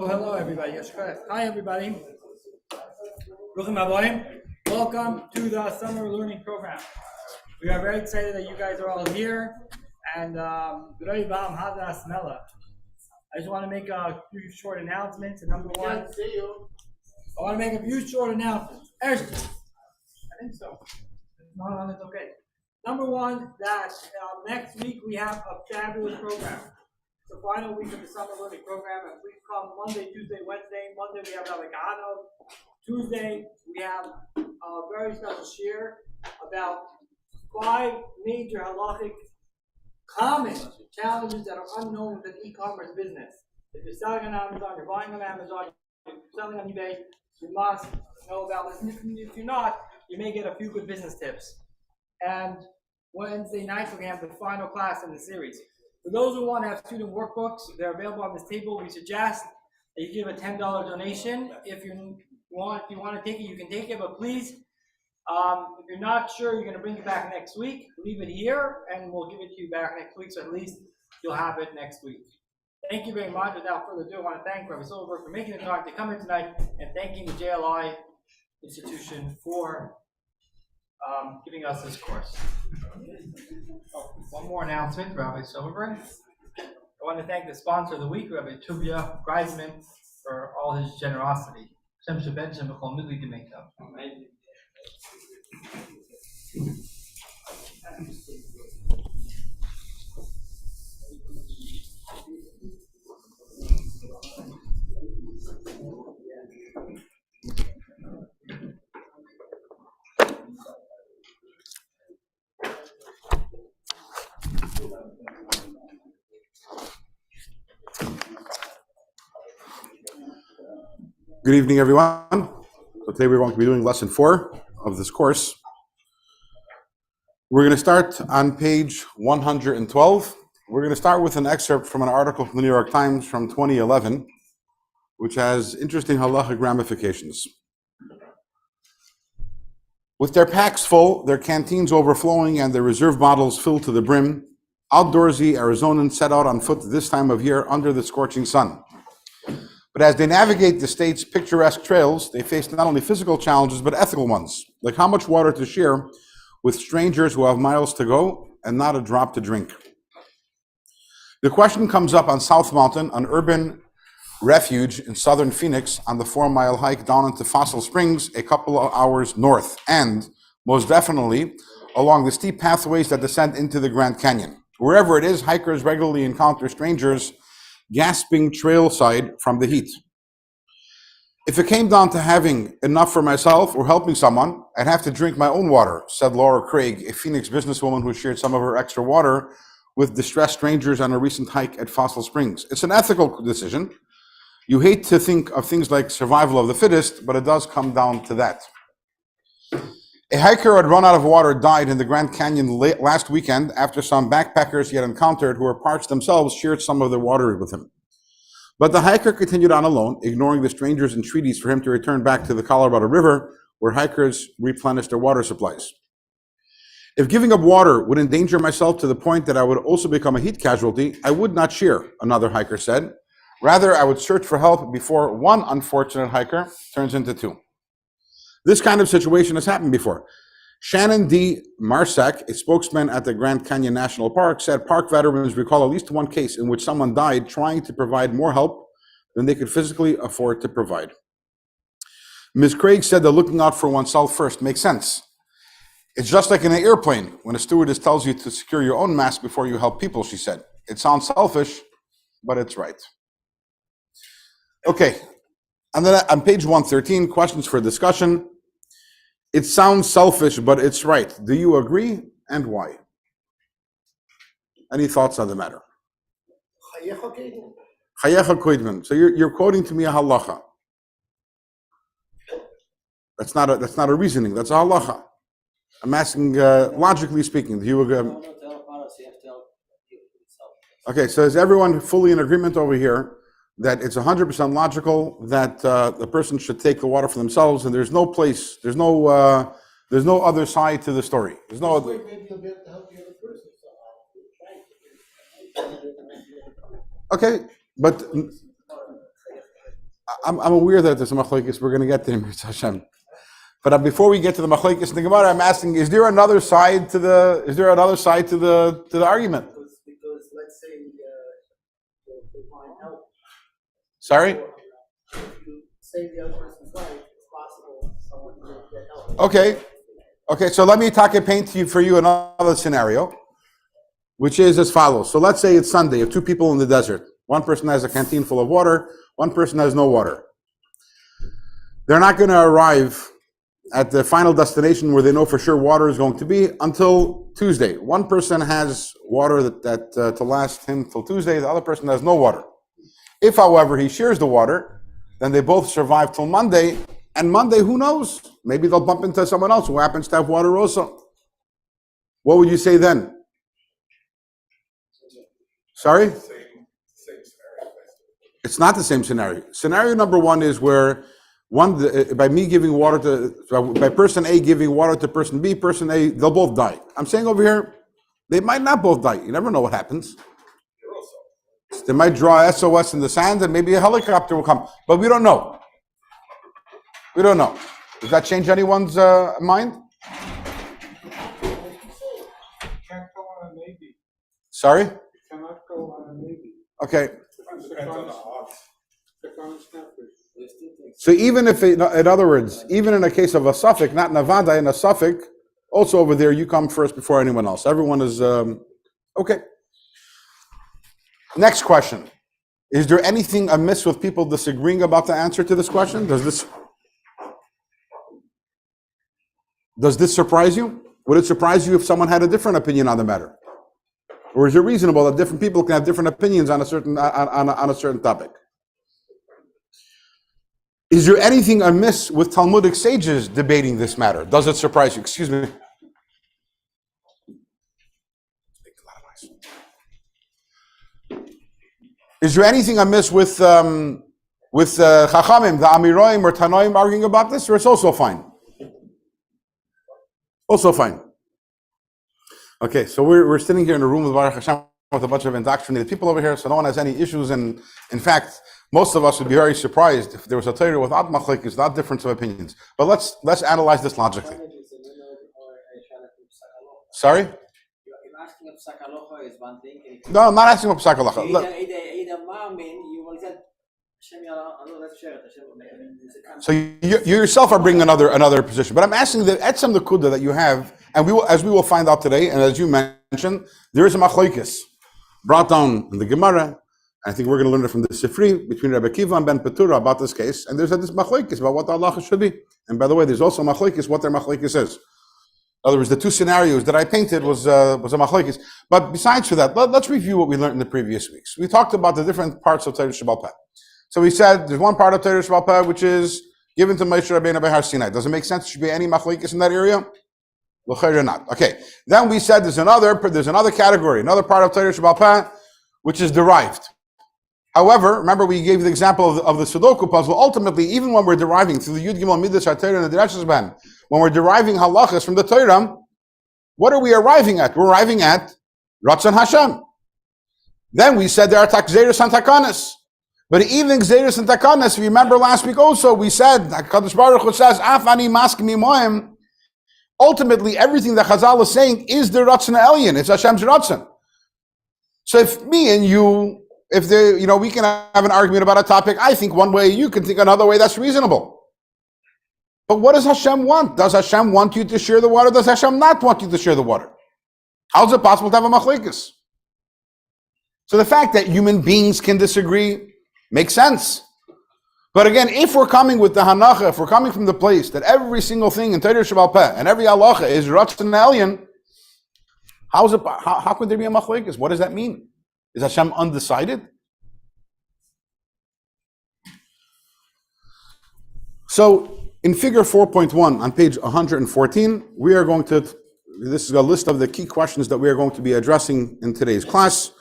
Oh, hello everybody. Yes, correct. Hi everybody. Bruchim habayim. Welcome to the summer learning program. We are very excited that you guys are all here. And I just want to make a few short announcements. And number one, I want to make a few short announcements. I think so. No, it's okay. Number one, that next week we have a fabulous program. The final week of the summer learning program, and please come Monday, Tuesday, Wednesday. Monday we have Rabbi. Tuesday we have a very special shir about 5 major halachic common challenges that are unknown within e-commerce business. If you're selling on Amazon, you're buying on Amazon, you're selling on eBay, you must know about this. And if you're not, you may get a few good business tips. And Wednesday night we're going to have the final class in the series. For those who want to have student workbooks, they're available on this table. We suggest that you give a $10 donation. If you want to take it, you can take it, but please, if you're not sure, you're going to bring it back next week. Leave it here, and we'll give it to you back next week, so at least you'll have it next week. Thank you very much. Without further ado, I want to thank Rabbi Silberberg for making the time to come in tonight, and thanking the JLI institution for giving us this course. Oh, one more announcement, Rabbi Silberberg. I want to thank the sponsor of the week, Rabbi Tuvia Greisman, for all his generosity. Good evening, everyone. So today we're going to be doing lesson 4 of this course. We're going to start on page 112. We're going to start with an excerpt from an article from the New York Times from 2011, which has interesting halachic ramifications. With their packs full, their canteens overflowing, and their reserve bottles filled to the brim, outdoorsy Arizonans set out on foot this time of year under the scorching sun. But as they navigate the state's picturesque trails, they face not only physical challenges, but ethical ones, like how much water to share with strangers who have miles to go and not a drop to drink. The question comes up on South Mountain, an urban refuge in southern Phoenix, on the 4-mile hike down into Fossil Springs, a couple of hours north, and most definitely along the steep pathways that descend into the Grand Canyon. Wherever it is, hikers regularly encounter strangers gasping trailside from the heat. If it came down to having enough for myself or helping someone, I'd have to drink my own water, said Laura Craig, a Phoenix businesswoman who shared some of her extra water with distressed strangers on a recent hike at Fossil Springs. It's an ethical decision. You hate to think of things like survival of the fittest, but it does come down to that. A hiker who had run out of water died in the Grand Canyon last weekend after some backpackers he had encountered who were parched themselves shared some of their water with him. But the hiker continued on alone, ignoring the strangers' entreaties for him to return back to the Colorado River, where hikers replenish their water supplies. If giving up water would endanger myself to the point that I would also become a heat casualty, I would not share, another hiker said. Rather, I would search for help before one unfortunate hiker turns into 2. This kind of situation has happened before. Shannon D. Marsak, a spokesman at the Grand Canyon National Park, said park veterans recall at least one case in which someone died trying to provide more help than they could physically afford to provide. Ms. Craig said that looking out for oneself first makes sense. It's just like in an airplane when a stewardess tells you to secure your own mask before you help people, she said. It sounds selfish, but it's right. Okay. And then on page 113, questions for discussion. It sounds selfish, but it's right. Do you agree, and why? Any thoughts on the matter? Chayecha koidman. So you're quoting to me a halacha. That's not a reasoning. That's a halacha. I'm asking, logically speaking, do you agree? Okay, so is everyone fully in agreement over here that it's 100% logical that the person should take the water for themselves, and there's no other side to the story. There's no other. Okay, but I'm aware that there's a machlokes. We're going to get to him, Hashem. But before we get to the machlokes in the Gemara, I'm asking: Is there another side to the? Is there another side to the argument? Because let's say you find help. Sorry. If you say the other person's right, it's possible someone will get help. Okay. So let me paint for you another scenario, which is as follows. So let's say it's Sunday. You have two people in the desert. One person has a canteen full of water. One person has no water. They're not going to arrive at the final destination where they know for sure water is going to be until Tuesday. One person has water that to last him till Tuesday. The other person has no water. If, however, he shares the water, then they both survive till Monday. And Monday, who knows? Maybe they'll bump into someone else who happens to have water also. What would you say then? Sorry? It's not the same scenario. Scenario number one is where by me giving water by person A giving water to person B, person A, they'll both die. I'm saying over here, they might not both die. You never know what happens. They might draw SOS in the sand and maybe a helicopter will come. But we don't know. We don't know. Does that change anyone's mind? Can't go on a maybe. Sorry? You cannot go on a maybe. Okay. Depends on the odds. So even if, in other words, even in a case of a suffix, not Nevada, in a suffix, also over there, you come first before anyone else. Everyone is, okay. Next question. Is there anything amiss with people disagreeing about the answer to this question? Does this surprise you? Would it surprise you if someone had a different opinion on the matter? Or is it reasonable that different people can have different opinions on a certain topic? Is there anything amiss with Talmudic sages debating this matter? Does it surprise you? Excuse me. Is there anything amiss with Chachamim, the Amiroim or Tanoim arguing about this, or it's also fine? Also fine. Okay, so we're sitting here in a room with Baruch Hashem with a bunch of indoctrinated people over here, so no one has any issues. And in fact, most of us would be very surprised if there was a Torah without machlokes, without difference of opinions. But let's analyze this logically. Sorry? You're asking of psak halacha is one thing. No, I'm not asking about psak halacha. So you yourself are bringing another position, but I'm asking the etzem the kuda that you have, and as we will find out today, and as you mentioned, there is a machlokes brought down in the Gemara. I think we're going to learn it from the Sifri between Rabbi Kiva and Ben Petura about this case, and there's this machlokes about what the halacha should be. And by the way, there's also machlokes what their machlokes is. In other words, the two scenarios that I painted was a machlokes. But besides for that, let's review what we learned in the previous weeks. We talked about the different parts of Torah Shbaal Peh. So we said there's one part of Torah Shbaal Peh which is given to Moshe Rabbeinu by Har Sinai. Does it make sense? Should be any machlokes in that area? L'chayr or not? Okay. Then we said there's another category, another part of Torah Shbaal Peh which is derived. However, remember we gave the example of the Sudoku puzzle. Ultimately, even when we're deriving through the Yud Gimel Midas HaTorah and the Dirashas Ben, when we're deriving halachas from the Torah, what are we arriving at? We're arriving at Ratzon Hashem. Then we said there are Takzeris and Takanas. But even Gzeris and Takanas, if you remember last week also, we said, HaKadosh Baruch Hu says, Af ani maskmi moem. Ultimately, everything that Chazal is saying is the Ratzon Elyon. It's Hashem's Ratzon. So if me and you, if we can have an argument about a topic, I think one way, you can think another way, that's reasonable. But what does Hashem want? Does Hashem want you to share the water? Does Hashem not want you to share the water? How is it possible to have a machlokes? So the fact that human beings can disagree makes sense. But again, if we're coming with the hanacha, if we're coming from the place that every single thing in Torah Shbaal Peh and every halacha is Ratzon Elyon, how could there be a machlokes? What does that mean? Is Hashem undecided? So, in figure 4.1 on page 114, this is a list of the key questions that we are going to be addressing in today's class.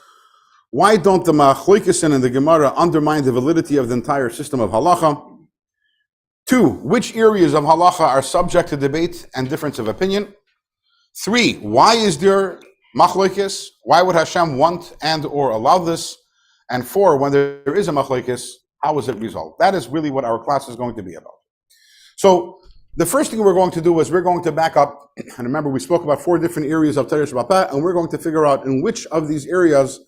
Why don't the machlokes and the Gemara undermine the validity of the entire system of halacha? 2, which areas of halacha are subject to debate and difference of opinion? 3, why is there machlokes? Why would Hashem want and or allow this? And 4, when there is a machlokes, How was it resolved? That is really what our class is going to be about. So the first thing we're going to do is we're going to back up, and remember we spoke about 4 different areas of Torah Shbaal, and we're going to figure out in which of these areas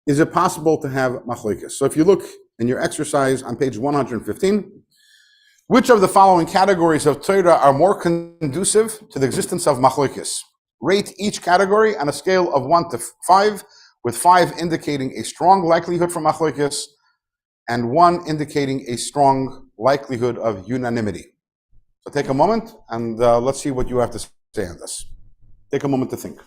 is it possible to have machlokes. So if you look in your exercise on page 115, which of the following categories of Torah are more conducive to the existence of machlokes? Rate each category on a scale of 1 to 5, with 5 indicating a strong likelihood for machlokes and 1 indicating a strong likelihood of unanimity. So take a moment and let's see what you have to say on this. Take a moment to think.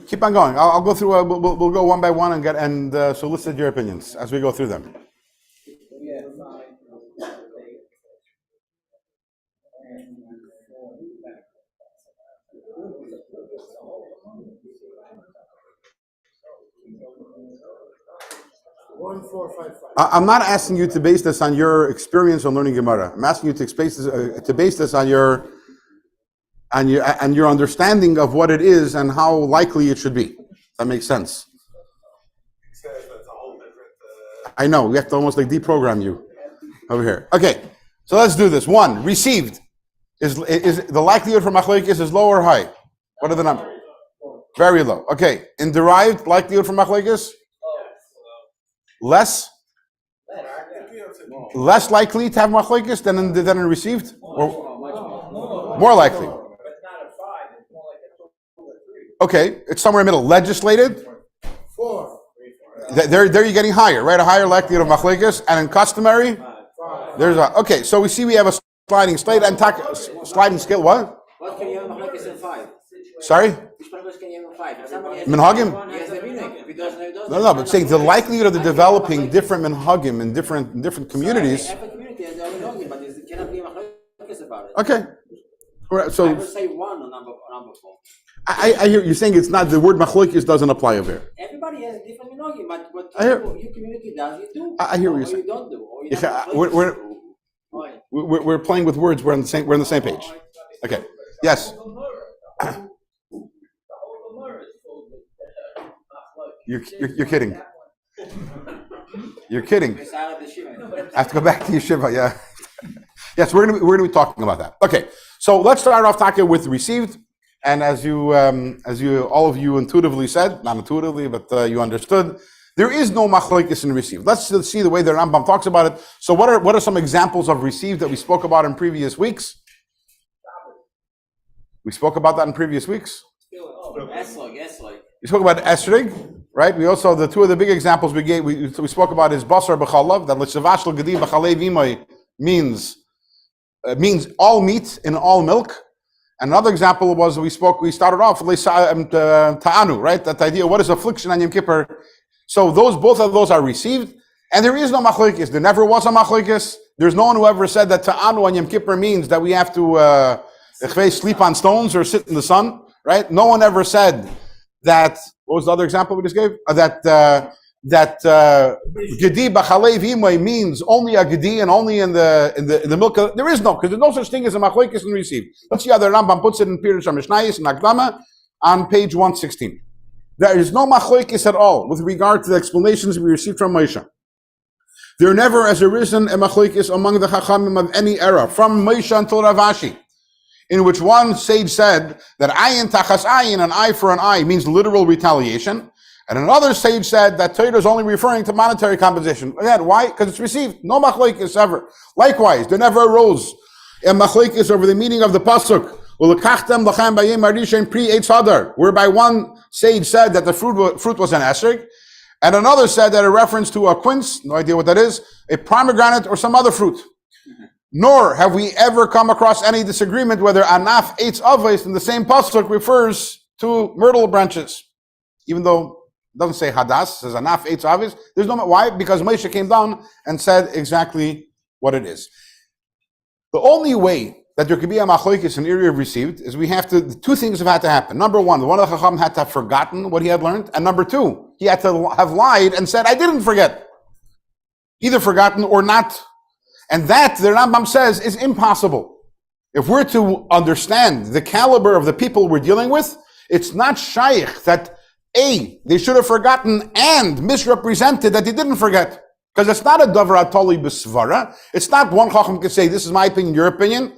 Keep on going. I'll go through. We'll go one by one and solicit your opinions as we go through them. I'm not asking you to base this on your experience on learning Gemara. I'm asking you to base this on your understanding of what it is and how likely it should be. That makes sense. I know, we have to almost like deprogram you over here. Okay, so let's do this. 1, received. Is the likelihood for machlokes is low or high? What are the numbers? Very low. Okay, in derived, likelihood for machlokes? Less likely to have machlokes than in received? Or more likely? Okay, it's somewhere in the middle. Legislated? 4. There you're getting higher, right? A higher likelihood of machlokes. And in customary? 5. There's a, okay, so we see we have a sliding scale. Sliding scale, what? What can you have machlokes in 5? Sorry? Which machlokes can you have in 5? Minhagim? Yes, the minhag. Because No, but saying the likelihood of the developing different minhagim in different communities. Every community has their own minhagim, but there cannot be machlokes about it. Okay. I So would say 1 on number 4. I hear you saying it's not the word machlokes doesn't apply over here. Everybody has different minhagim, but what I hear- your community does, you do. I hear what you're Or saying. you don't do. Or you Yeah, have machlokes. we're playing with words. We're on the same page. Okay. Yes. You're kidding. You're kidding. I have to go back to yeshiva. Yeah. Yes, we're gonna be talking about that. Okay. So let's start off talking with received. And as you all of you intuitively said, not intuitively, but you understood, there is no machlokes in received. Let's see the way the Rambam talks about it. So what are some examples of received that we spoke about in previous weeks? We spoke about that in previous weeks. We spoke about esrig, right? We also, the 2 of the big examples we gave, we spoke about is basar b'chalav, that l'shavash l'gadi b'chalei v'imay means all meat in all milk. And another example was we started off with ta'anu, right? That idea, what is affliction on Yom Kippur? So both of those are received, and there is no machlokes. There never was a machlokes. There's no one who ever said that ta'anu on Yom Kippur means that we have to sleep on stones or sit in the sun, right? No one ever said that. What was the other example we just gave? That gedi b'chalei v'imay means only a gedi and only in the milk. There is no, because there's no such thing as a machlokes and received. Let's see how the Rambam puts it in Pirush HaMishnayos and Akdama on page 116. There is no machlokes at all with regard to the explanations we received from Moshe. There never has arisen a machlokes among the Chachamim of any era, from Moshe until Rav Ashi, in which one sage said that ayin tachas ayin, an eye for an eye, means literal retaliation. And another sage said that Torah is only referring to monetary compensation. Again, why? Because it's received. No machlokes ever. Likewise, there never arose a machlokes over the meaning of the pasuk, whereby one sage said that the fruit was an esrog, and another said that a reference to a quince, no idea what that is, a pomegranate or some other fruit. Nor have we ever come across any disagreement whether anaf eitz avos in the same pasuk refers to myrtle branches, even though it doesn't say hadas, it says anaf eitz avos. There's no why, because Moshe came down and said exactly what it is. The only way that there could be a machlokes in area of received is two things have had to happen. Number one, one of the Chacham had to have forgotten what he had learned. And number two, he had to have lied and said, I didn't forget. Either forgotten or not. And that, the Rambam says, is impossible. If we're to understand the caliber of the people we're dealing with, it's not shaykh that A, they should have forgotten and misrepresented that they didn't forget. Because it's not a davar atoli b'svara. It's not one chacham can say, this is my opinion, your opinion.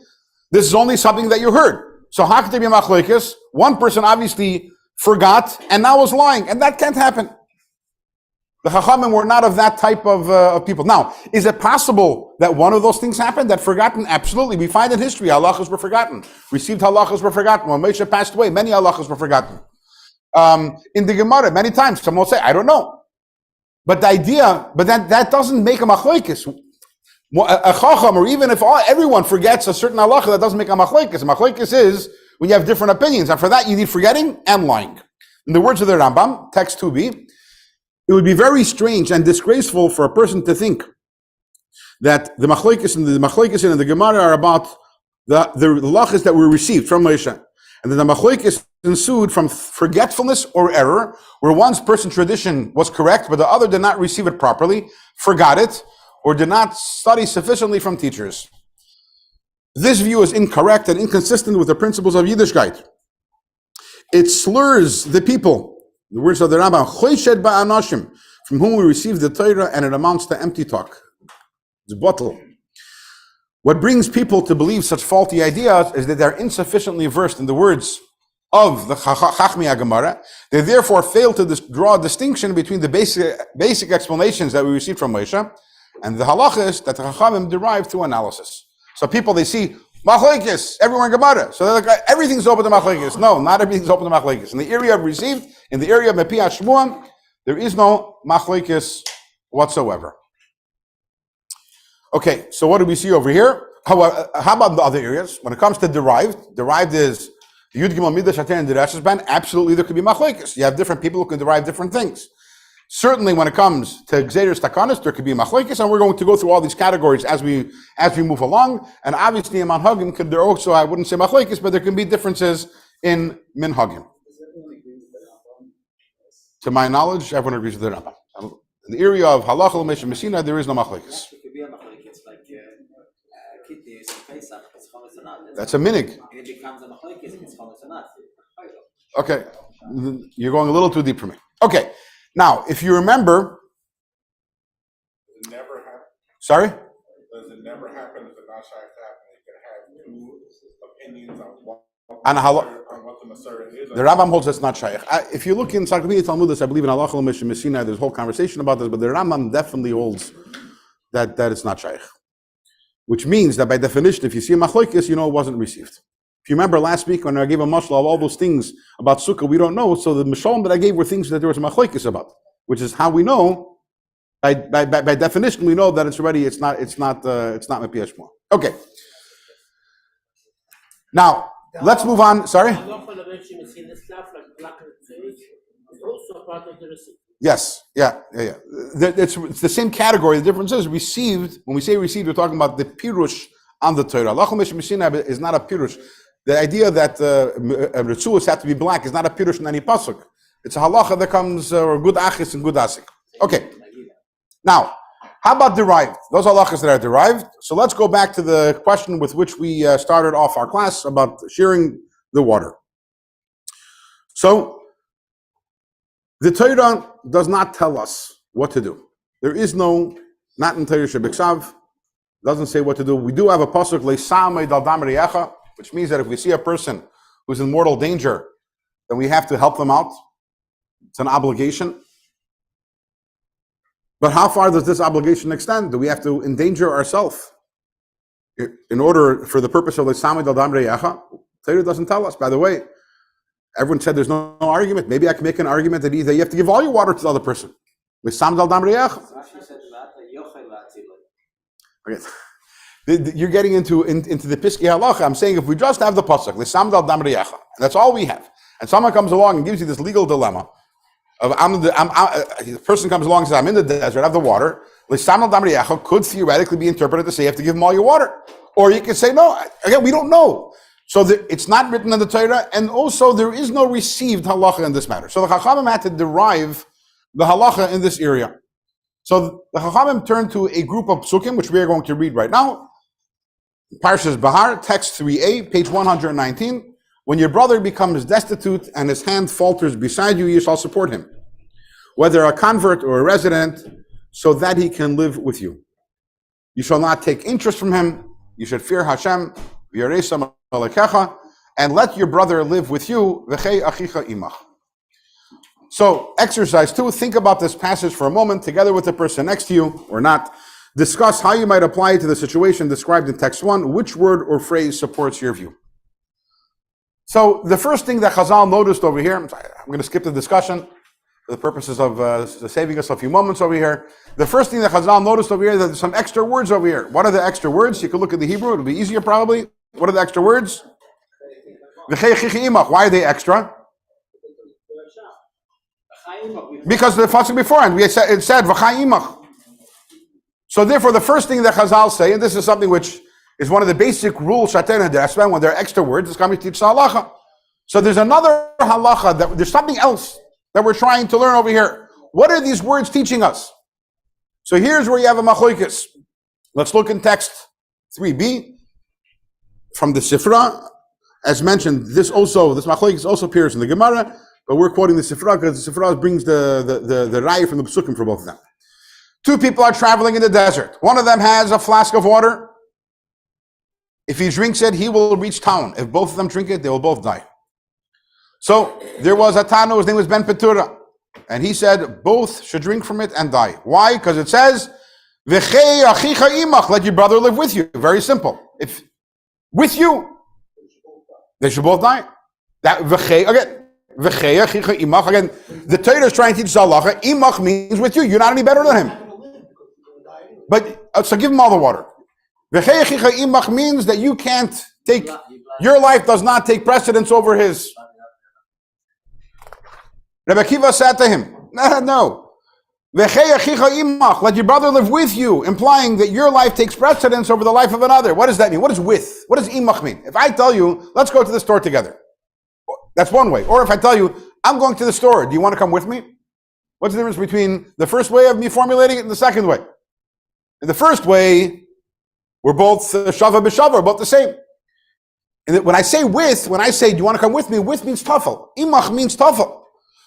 This is only something that you heard. So how could there be machlokes? One person obviously forgot and now is lying. And that can't happen. The chachamim were not of that type of people. Now, is it possible that one of those things happened? That forgotten? Absolutely. We find in history, halachas were forgotten. Received halachas were forgotten. When Moshe passed away, many halachas were forgotten. In the Gemara, many times, someone will say, I don't know. But the idea, that doesn't make a machlokes. A chacham, or even if everyone forgets a certain halacha, that doesn't make a machlokes. A machlokes is when you have different opinions. And for that, you need forgetting and lying. In the words of the Rambam, text 2b, it would be very strange and disgraceful for a person to think that the machlokes and the Gemara are about the halachas that were received from Moshe, and that the machlokes ensued from forgetfulness or error, where one's person's tradition was correct, but the other did not receive it properly, forgot it, or did not study sufficiently from teachers. This view is incorrect and inconsistent with the principles of Yiddishkeit. It slurs the people. The words of the Rabbi, Choyshed ba'anashim, from whom we receive the Torah, and it amounts to empty talk. It's bottle. What brings people to believe such faulty ideas is that they're insufficiently versed in the words of the Chachmi HaGemara. They therefore fail to draw a distinction between the basic explanations that we received from Moshe and the halachas that the Chachamim derived through analysis. So people, they see machlokes everywhere in Gemara. So they're like, everything's open to machlokes. No, not everything's open to machlokes. In the area of received, in the area of Mepi HaShmuam, there is no machlokes whatsoever. Okay, so what do we see over here? How about the other areas? When it comes to derived is the Yud Gimel Midah Shater and the Rashes Ban. Absolutely, there could be machlokes. You have different people who can derive different things. Certainly, when it comes to Gzeiros Takanos, there could be machlokes, and we're going to go through all these categories as we move along. And obviously, in Manhagim, could there also, I wouldn't say machlokes, but there can be differences in Minhagim. To my knowledge, everyone agrees with the Rabbi. In the area of Halacha L'Mesha Messina, there is no machlokes. That's a minig. Okay, you're going a little too deep for me. Okay, now if you remember, does it never happen? Sorry. Does it never happen if the Nashai happen? You can have two opinions on what the Messiah is. The Rambam holds that's not shaykh. If you look in Encyclopedia Talmudis, I believe in Halacha L'Mesha Messina, there's a whole conversation about this, but the Rambam definitely holds that it's not shaykh. Which means that by definition, if you see a machlokes, you know it wasn't received. If you remember last week when I gave a mashal of all those things about sukkah, we don't know. So the mashalim that I gave were things that there was a machlokes about, which is how we know. By definition, we know that it's not Mepi HaShmuam. Okay. Now let's move on. Sorry. Yes, yeah. It's the same category. The difference is received. When we say received, we're talking about the pirush on the Torah. Halacha L'Mesha Messina is not a pirush. The idea that Ritzuos have to be black is not a pirush in any pasuk. It's a halacha that comes, or good achis and good asik. Okay. Now, how about derived? Those halachas that are derived. So let's go back to the question with which we started off our class about sharing the water. So, the Torah does not tell us what to do. There is not in Torah Shebiksav, doesn't say what to do. We do have a pasuk, Le'samei dal dam reyecha, which means that if we see a person who's in mortal danger, then we have to help them out. It's an obligation. But how far does this obligation extend? Do we have to endanger ourselves in order for the purpose of Le'samei dal dam reyecha? Torah doesn't tell us. By the way, everyone said there's no argument. Maybe I can make an argument that either you have to give all your water to the other person. Okay. You're getting into the Piskei Halacha. I'm saying if we just have the pasuk, and that's all we have, and someone comes along and gives you this legal dilemma of the person comes along and says, I'm in the desert, I have the water. could theoretically be interpreted to say you have to give them all your water. Or you could say, no, again, we don't know. So it's not written in the Torah, and also there is no received halacha in this matter. So the Chachamim had to derive the halacha in this area. So the Chachamim turned to a group of psukim, which we are going to read right now. Parshas Bahar, text 3a, page 119. When your brother becomes destitute and his hand falters beside you, you shall support him, whether a convert or a resident, so that he can live with you. You shall not take interest from him. You should fear Hashem, and let your brother live with you. So, exercise 2, think about this passage for a moment, together with the person next to you, or not. Discuss how you might apply it to the situation described in text 1. Which word or phrase supports your view? So, the first thing that Chazal noticed over here, I'm going to skip the discussion for the purposes of saving us a few moments over here. The first thing that Chazal noticed over here, that there's some extra words over here. What are the extra words? You can look at the Hebrew, it'll be easier probably. What are the extra words? Why are they extra? Because the pasuk beforehand, it said v'chayimach. So therefore, the first thing that Chazal say, and this is something which is one of the basic rules when there are extra words, it's coming to teach halacha. So there's another halacha, there's something else that we're trying to learn over here. What are these words teaching us? So here's where you have a machlokes. Let's look in text 3b from the Sifra. As mentioned, this machlokes also appears in the Gemara, but we're quoting the Sifra because the Sifra brings the raya from the Pesukim for both of them. Two people are traveling in the desert. One of them has a flask of water. If he drinks it, he will reach town. If both of them drink it, they will both die. So there was a Tano, his name was Ben Petura, and he said both should drink from it and die. Why? Because it says, "V'chei achicha imach," let your brother live with you. Very simple. If with you, they should both die. That v'chei again, v'chei achicha imach again. The Torah is trying to teach halacha. Imach means with you. You're not any better than him. But so give him all the water. V'chei achicha imach means that you can't take. Your life does not take precedence over his. Rabbi Akiva said to him, no. Let your brother live with you, implying that your life takes precedence over the life of another. What does that mean? What is with? What does imach mean? If I tell you, let's go to the store together. That's one way. Or if I tell you, I'm going to the store, do you want to come with me? What's the difference between the first way of me formulating it and the second way? In the first way, we're both shava b'shava, we're both the same. And when I say with, when I say, do you want to come with me? With means tafel. Imach means tafel.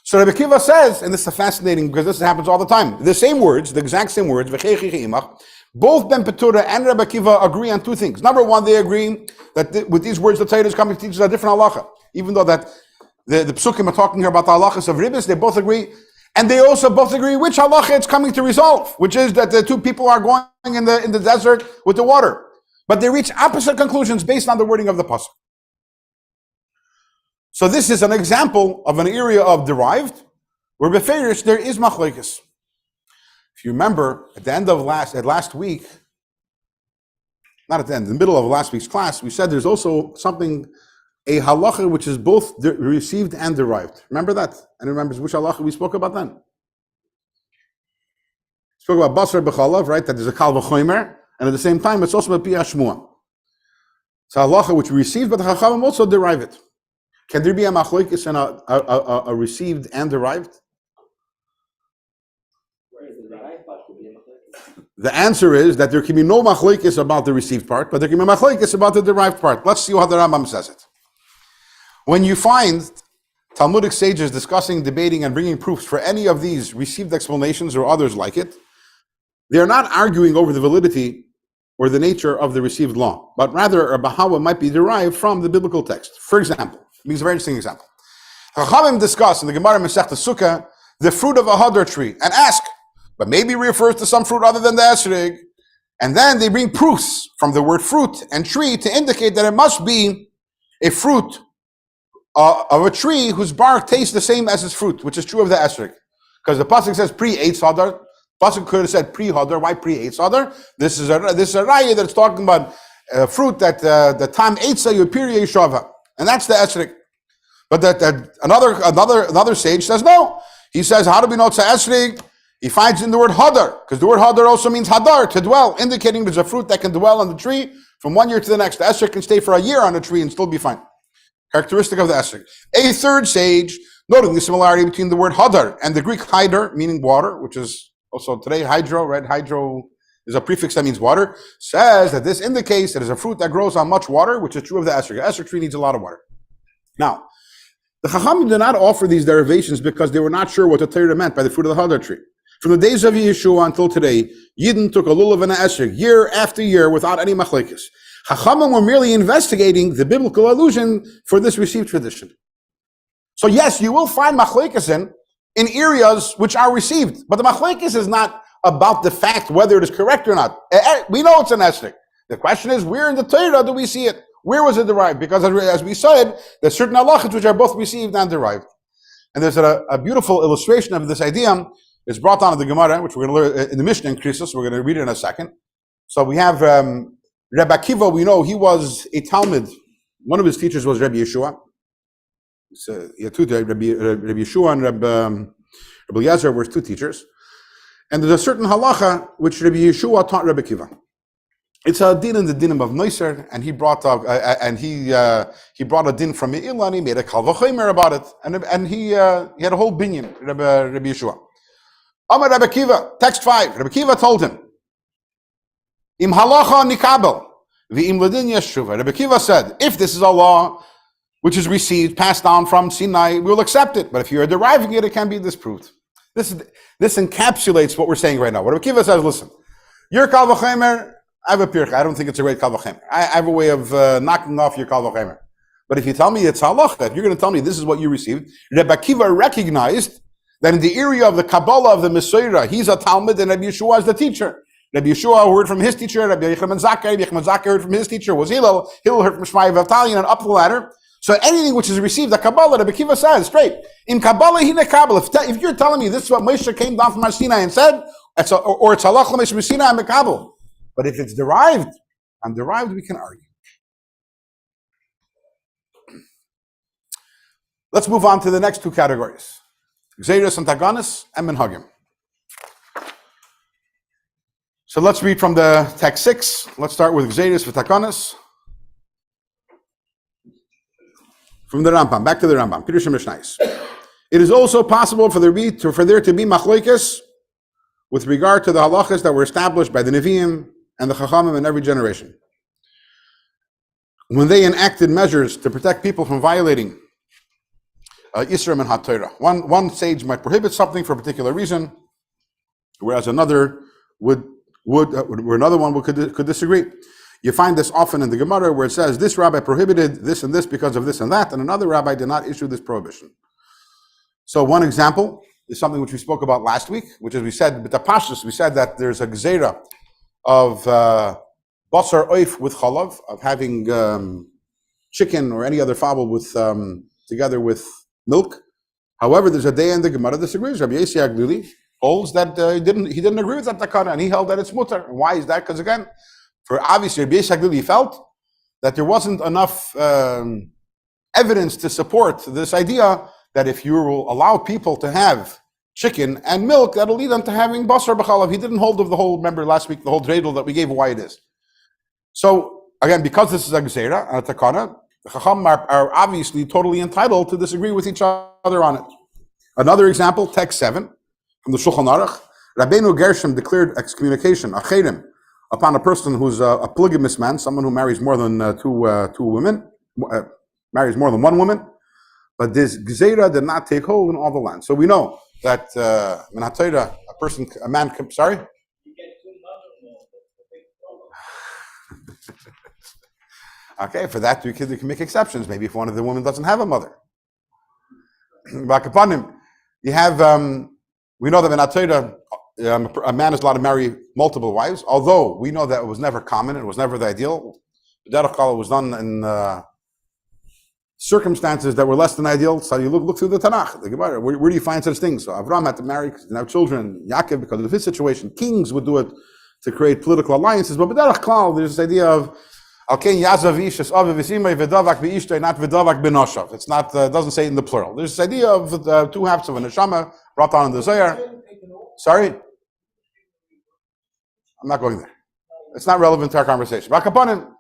So Rabbi Akiva says, and this is fascinating because this happens all the time, the same words, the exact same words, both Ben Petura and Rabbi Akiva agree on two things. Number one, they agree that with these words the Torah is coming to teach us a different halacha. Even though that the psukim are talking here about the halachas of ribbis, they both agree. And they also both agree which halacha it's coming to resolve, which is that the two people are going in the desert with the water. But they reach opposite conclusions based on the wording of the pasuk. So this is an example of an area of derived, where beferish there is machlokes. If you remember, at the end of last week, not at the end, in the middle of last week's class, we said there's also something, a halacha which is both received and derived. Remember that? And remember which halacha we spoke about then? We spoke about basar b'chalav, right? That there's a kal v'chomer, and at the same time it's also a piyah shmua. It's a halacha which we received, but the chachamim also derive it. Can there be a machlokes and a received and derived? The answer is that there can be no machlokes about the received part, but there can be machlokes about the derived part. Let's see how the Rambam says it. When you find Talmudic sages discussing, debating, and bringing proofs for any of these received explanations or others like it, they are not arguing over the validity or the nature of the received law, but rather about how it might be derived from the biblical text. For example, it's a very interesting example. Chachamim discuss in the Gemara Masechta Sukkah the fruit of a hadar tree and ask, but maybe it refers to some fruit other than the esrog. And then they bring proofs from the word fruit and tree to indicate that it must be a fruit of a tree whose bark tastes the same as its fruit, which is true of the esrog. Because the pasuk says pre-eitz hadar. Pasuk could have said pre-hadar. Why pre-eitz hadar? This is a raya that's talking about fruit that the tam eitza yupiri yeshava. And that's the esrog. But that another sage says no. He says, how do we know it's a esrog? He finds in the word hadar, because the word hadar also means hadar, to dwell, indicating there's a fruit that can dwell on the tree from 1 year to the next. The esrog can stay for a year on a tree and still be fine. Characteristic of the esrog. A third sage, noting the similarity between the word hadar and the Greek hydar, meaning water, which is also today hydro, right? Hydro is a prefix that means water, says that this indicates that there's a fruit that grows on much water, which is true of the esrog. The esrog tree needs a lot of water. Now, the Chachamim did not offer these derivations because they were not sure what the Torah meant by the fruit of the hadar tree. From the days of Yeshua until today, Yidden took a lulav and an esrog year after year without any machlekes. Chachamim were merely investigating the biblical allusion for this received tradition. So yes, you will find machlekes in areas which are received, but the machlekes is not about the fact whether it is correct or not. We know it's an esrog. The question is, where in the Torah do we see it? Where was it derived? Because as we said, there's certain halachas which are both received and derived. And there's a beautiful illustration of this idea. It's brought down in the Gemara, which we're going to learn in the Mishnah in Krisos. We're going to read it in a second. So we have Rabbi Akiva. We know he was a Talmud. One of his teachers was Rabbi Yeshua. So he had two, Rabbi Yeshua and Rabbi Eliezer were two teachers. And there's a certain halacha which Rabbi Yeshua taught Rabbi Akiva. It's a din in the dinim of Neusser, and he brought he brought a din from Me'ila, and he made a kal v'chomer about it, and he had a whole binyan, Rabbi Yeshua. Amar Rabbi Akiva, text 5. Rabbi Akiva told him, Im halacha nikabel, v'im ladin yeshuva. Rabbi Akiva said, if this is a law which is received, passed down from Sinai, we will accept it. But if you're deriving it, it can be disproved. This encapsulates what we're saying right now. What Rabbi Akiva says, listen, your kal v'chomer, I have a pircha. I don't think it's a great kal v'chomer. I have a way of knocking off your kal v'chomer. But if you tell me it's halacha, if you're going to tell me this is what you received, Rabbi Akiva recognized that in the area of the Kabbalah of the Mesorah, he's a Talmud and Rabbi Yeshua is the teacher. Rabbi Yeshua heard from his teacher, Rabbi Yochanan Zakkai, Rabbi Yochanan Zakkai heard from his teacher, was Hillel heard from Shmai V'Avtalion, and up the ladder. So anything which is received, the Kabbalah, Rabbi Akiva says, straight, in Kabbalah, hine Kabbalah. If you're telling me this is what Moshe came down from Sinai and said, or it's halach l'Moshe Sinai, I'm a Kabbalah. But if it's derived, we can argue. Let's move on to the next two categories. Gzeiros Antagonis and Minhagim. So let's read from the text 6. Let's start with Gzeiros V'Takonis. From the Rambam, back to the Rambam. Pirush Mishnayos. It is also possible for there to be machlokes with regard to the halachas that were established by the Nevi'im and the Chachamim in every generation, when they enacted measures to protect people from violating Yisra and HaTorah. One sage might prohibit something for a particular reason, whereas another could disagree. You find this often in the Gemara where it says this rabbi prohibited this and this because of this and that, and another rabbi did not issue this prohibition. So one example is something which we spoke about last week, which is we said that there's a gzeira of basar oif with chalav, of having chicken or any other fable with together with milk. However, there's a day in the Gemara that disagrees. Rabbi Yossi Aglili holds that he didn't agree with that takana, and he held that it's mutar. And why is that? Because again, for obviously Rabbi Yossi Aglili felt that there wasn't enough evidence to support this idea that if you will allow people to have chicken and milk, that'll lead them to having basar b'chalav. He didn't hold of the whole, remember last week, the whole dreidel that we gave why it is. So, again, because this is a gzeira and a takana, the Chacham are obviously totally entitled to disagree with each other on it. Another example, text 7, from the Shulchan Aruch, Rabbeinu Gershom declared excommunication, acherim, upon a person who's a polygamous man, someone who marries more than two women, marries more than one woman, but this gzeira did not take hold in all the land. So we know that a man, sorry? Okay, for that we can make exceptions. Maybe if one of the women doesn't have a mother. Back upon him, you have, we know that in Torah, a man is allowed to marry multiple wives, although we know that it was never common, it was never the ideal. The Derech Kala was done in circumstances that were less than ideal. So you look through the Tanakh, the Gemara, where do you find such things? So Avraham had to marry because he didn't have children. Yaakov, because of his situation, kings would do it to create political alliances. But Derech Kala, there's this idea of Alkein Yazav Ish es Aviv V'Simei V'Davak B'Ishtay, not V'Davak B'Noshav. It's not, doesn't say it in the plural. There's this idea of the two halves of a neshama brought down in the Zohar. Sorry? I'm not going there. It's not relevant to our conversation. But Kapanim,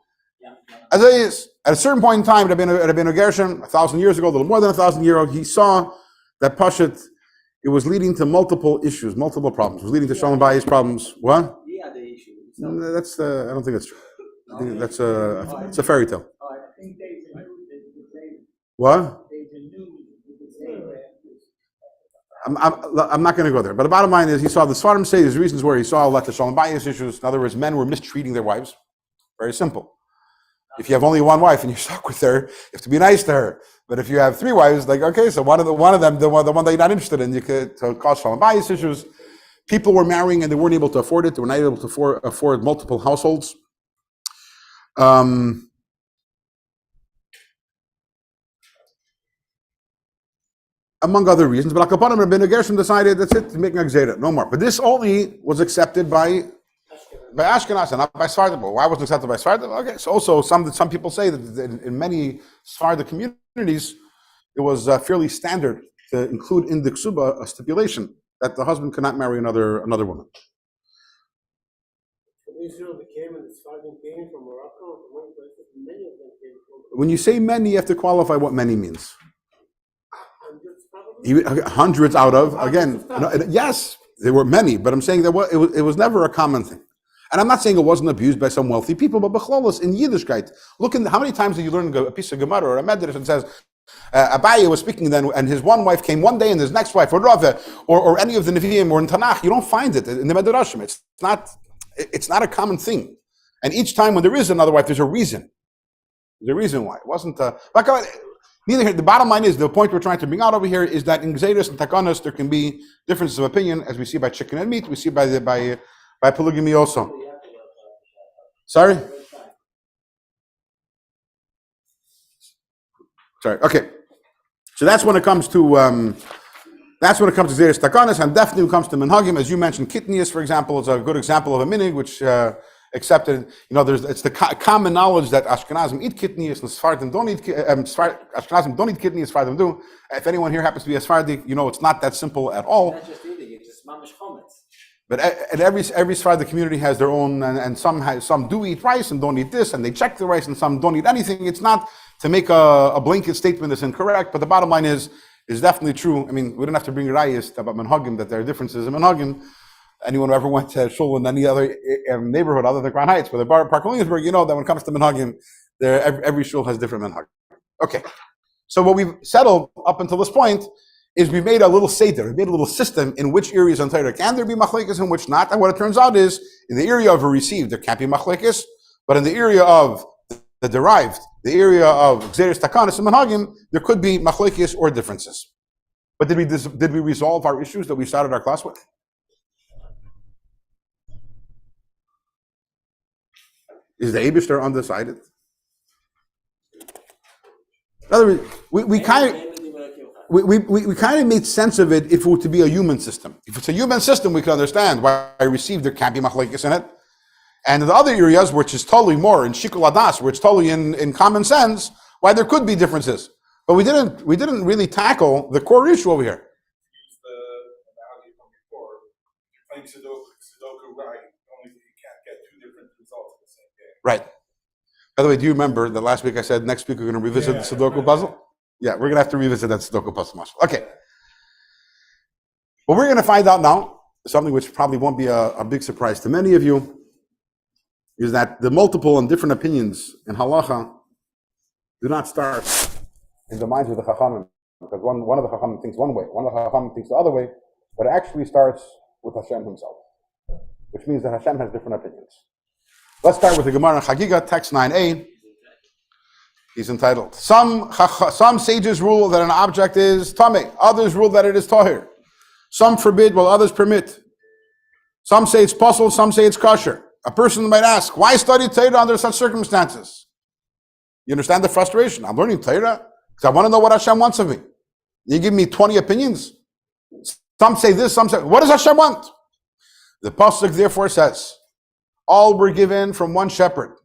as it is, at a certain point in time, Rabbeinu Gershon, 1,000 years ago, a little more than 1,000 years ago, he saw that Pashat, it was leading to multiple issues, multiple problems. It was leading to Shalom Bayis problems. What? Yeah, the issue. That's I don't think that's true. I think that's it's a fairy tale. What? I'm not going to go there. But the bottom line is, he saw the Svarim say there's reasons where he saw a lot of Shalom Bayis issues. In other words, men were mistreating their wives. Very simple. If you have only one wife and you're stuck with her, you have to be nice to her. But if you have three wives, like, okay, so one of them, the one that you're not interested in, you could cause Shalom Bayis issues. People were marrying and they weren't able to afford it. They were not able to afford multiple households. Among other reasons, but Akapanim Rabbeinu Gershon decided that's it, making a gzeira, no more. But this only was accepted by Ashkenaz and not by Sephardim. Why was it accepted by Sephardim? Okay, so also some people say that in many Sephardic communities, it was fairly standard to include in the ksuba a stipulation that the husband cannot marry another woman. Israel became and the Sephardim came from Morocco, from one place, many of them came from. When you say many, you have to qualify what many means. Hundreds out of, again, yes, there were many, but I'm saying that it was never a common thing. And I'm not saying it wasn't abused by some wealthy people, but b'chlolos, in Yiddishkeit, look in how many times did you learn a piece of Gemara or a Medrash and says, Abaye was speaking then, and his one wife came one day, and his next wife, or Rava, or any of the Nevi'im, or in Tanakh, you don't find it in the Medrashim. It's not a common thing. And each time when there is another wife, there's a reason. There's a reason why. It wasn't neither here. The bottom line is, the point we're trying to bring out over here is that in Gzeiros and Takanos, there can be differences of opinion, as we see by chicken and meat, we see by polygamy also. Sorry? Sorry, okay. So that's when it comes to Gzeiros Takanos, and definitely when it comes to Menhagim, as you mentioned, Kitnius, for example, is a good example of a minig, which accepted, it's the common knowledge that Ashkenazim eat kidneys and Sephardim don't eat Ashkenazim don't eat kidneys, Sephardim do. If anyone here happens to be a Sephardi, it's not that simple at all. Not just eating, it's just mamish chometz. But and every Sephardi community has their own, and some do eat rice and don't eat this, and they check the rice, and some don't eat anything. It's not to make a blanket statement that's incorrect, but the bottom line is definitely true. I mean, we don't have to bring rayas about Menhagim, that there are differences in Menhagim. Anyone who ever went to shul in any other neighborhood other than Crown Heights, whether Park Williamsburg, that when it comes to Menhagim, every shul has different Menhagim. Okay, so what we've settled up until this point is we've made a little seder, we've made a little system in which areas on Torah can there be machlekes and which not. And what it turns out is, in the area of a received, there can't be machlekes, but in the area of the derived, the area of Gzeiros Takanos and Menhagim, there could be machlekes or differences. But did we resolve our issues that we started our class with? Is the Eibishter undecided? In other words, we kind of made sense of it if it were to be a human system. If it's a human system, we can understand why I received there can't be machlekes in it. And in the other areas, which is totally more in shikul hadas, where it's totally in common sense, why there could be differences. But we didn't really tackle the core issue over here. Use the analogy from before. If you're playing Sudoku right, you can't get two different results in the same game. Right. By the way, do you remember that last week I said next week we're going to revisit the Sudoku puzzle? Yeah, we're going to have to revisit that Sudoku puzzle. Okay. What we're going to find out now, something which probably won't be a big surprise to many of you, is that the multiple and different opinions in halacha do not start in the minds of the chachamim, because one of the chachamim thinks one way, one of the chachamim thinks the other way, but it actually starts with Hashem himself, which means that Hashem has different opinions. Let's start with the Gemara in Chagiga, text 9a. He's entitled, some sages rule that an object is tameh, others rule that it is tahir. Some forbid while others permit. Some say it's possible, some say it's kosher. A person might ask, why study Torah under such circumstances? You understand the frustration? I'm learning Torah because I want to know what Hashem wants of me. You give me 20 opinions. Some say this, some say, what does Hashem want? The pasuk therefore says, all were given from one shepherd.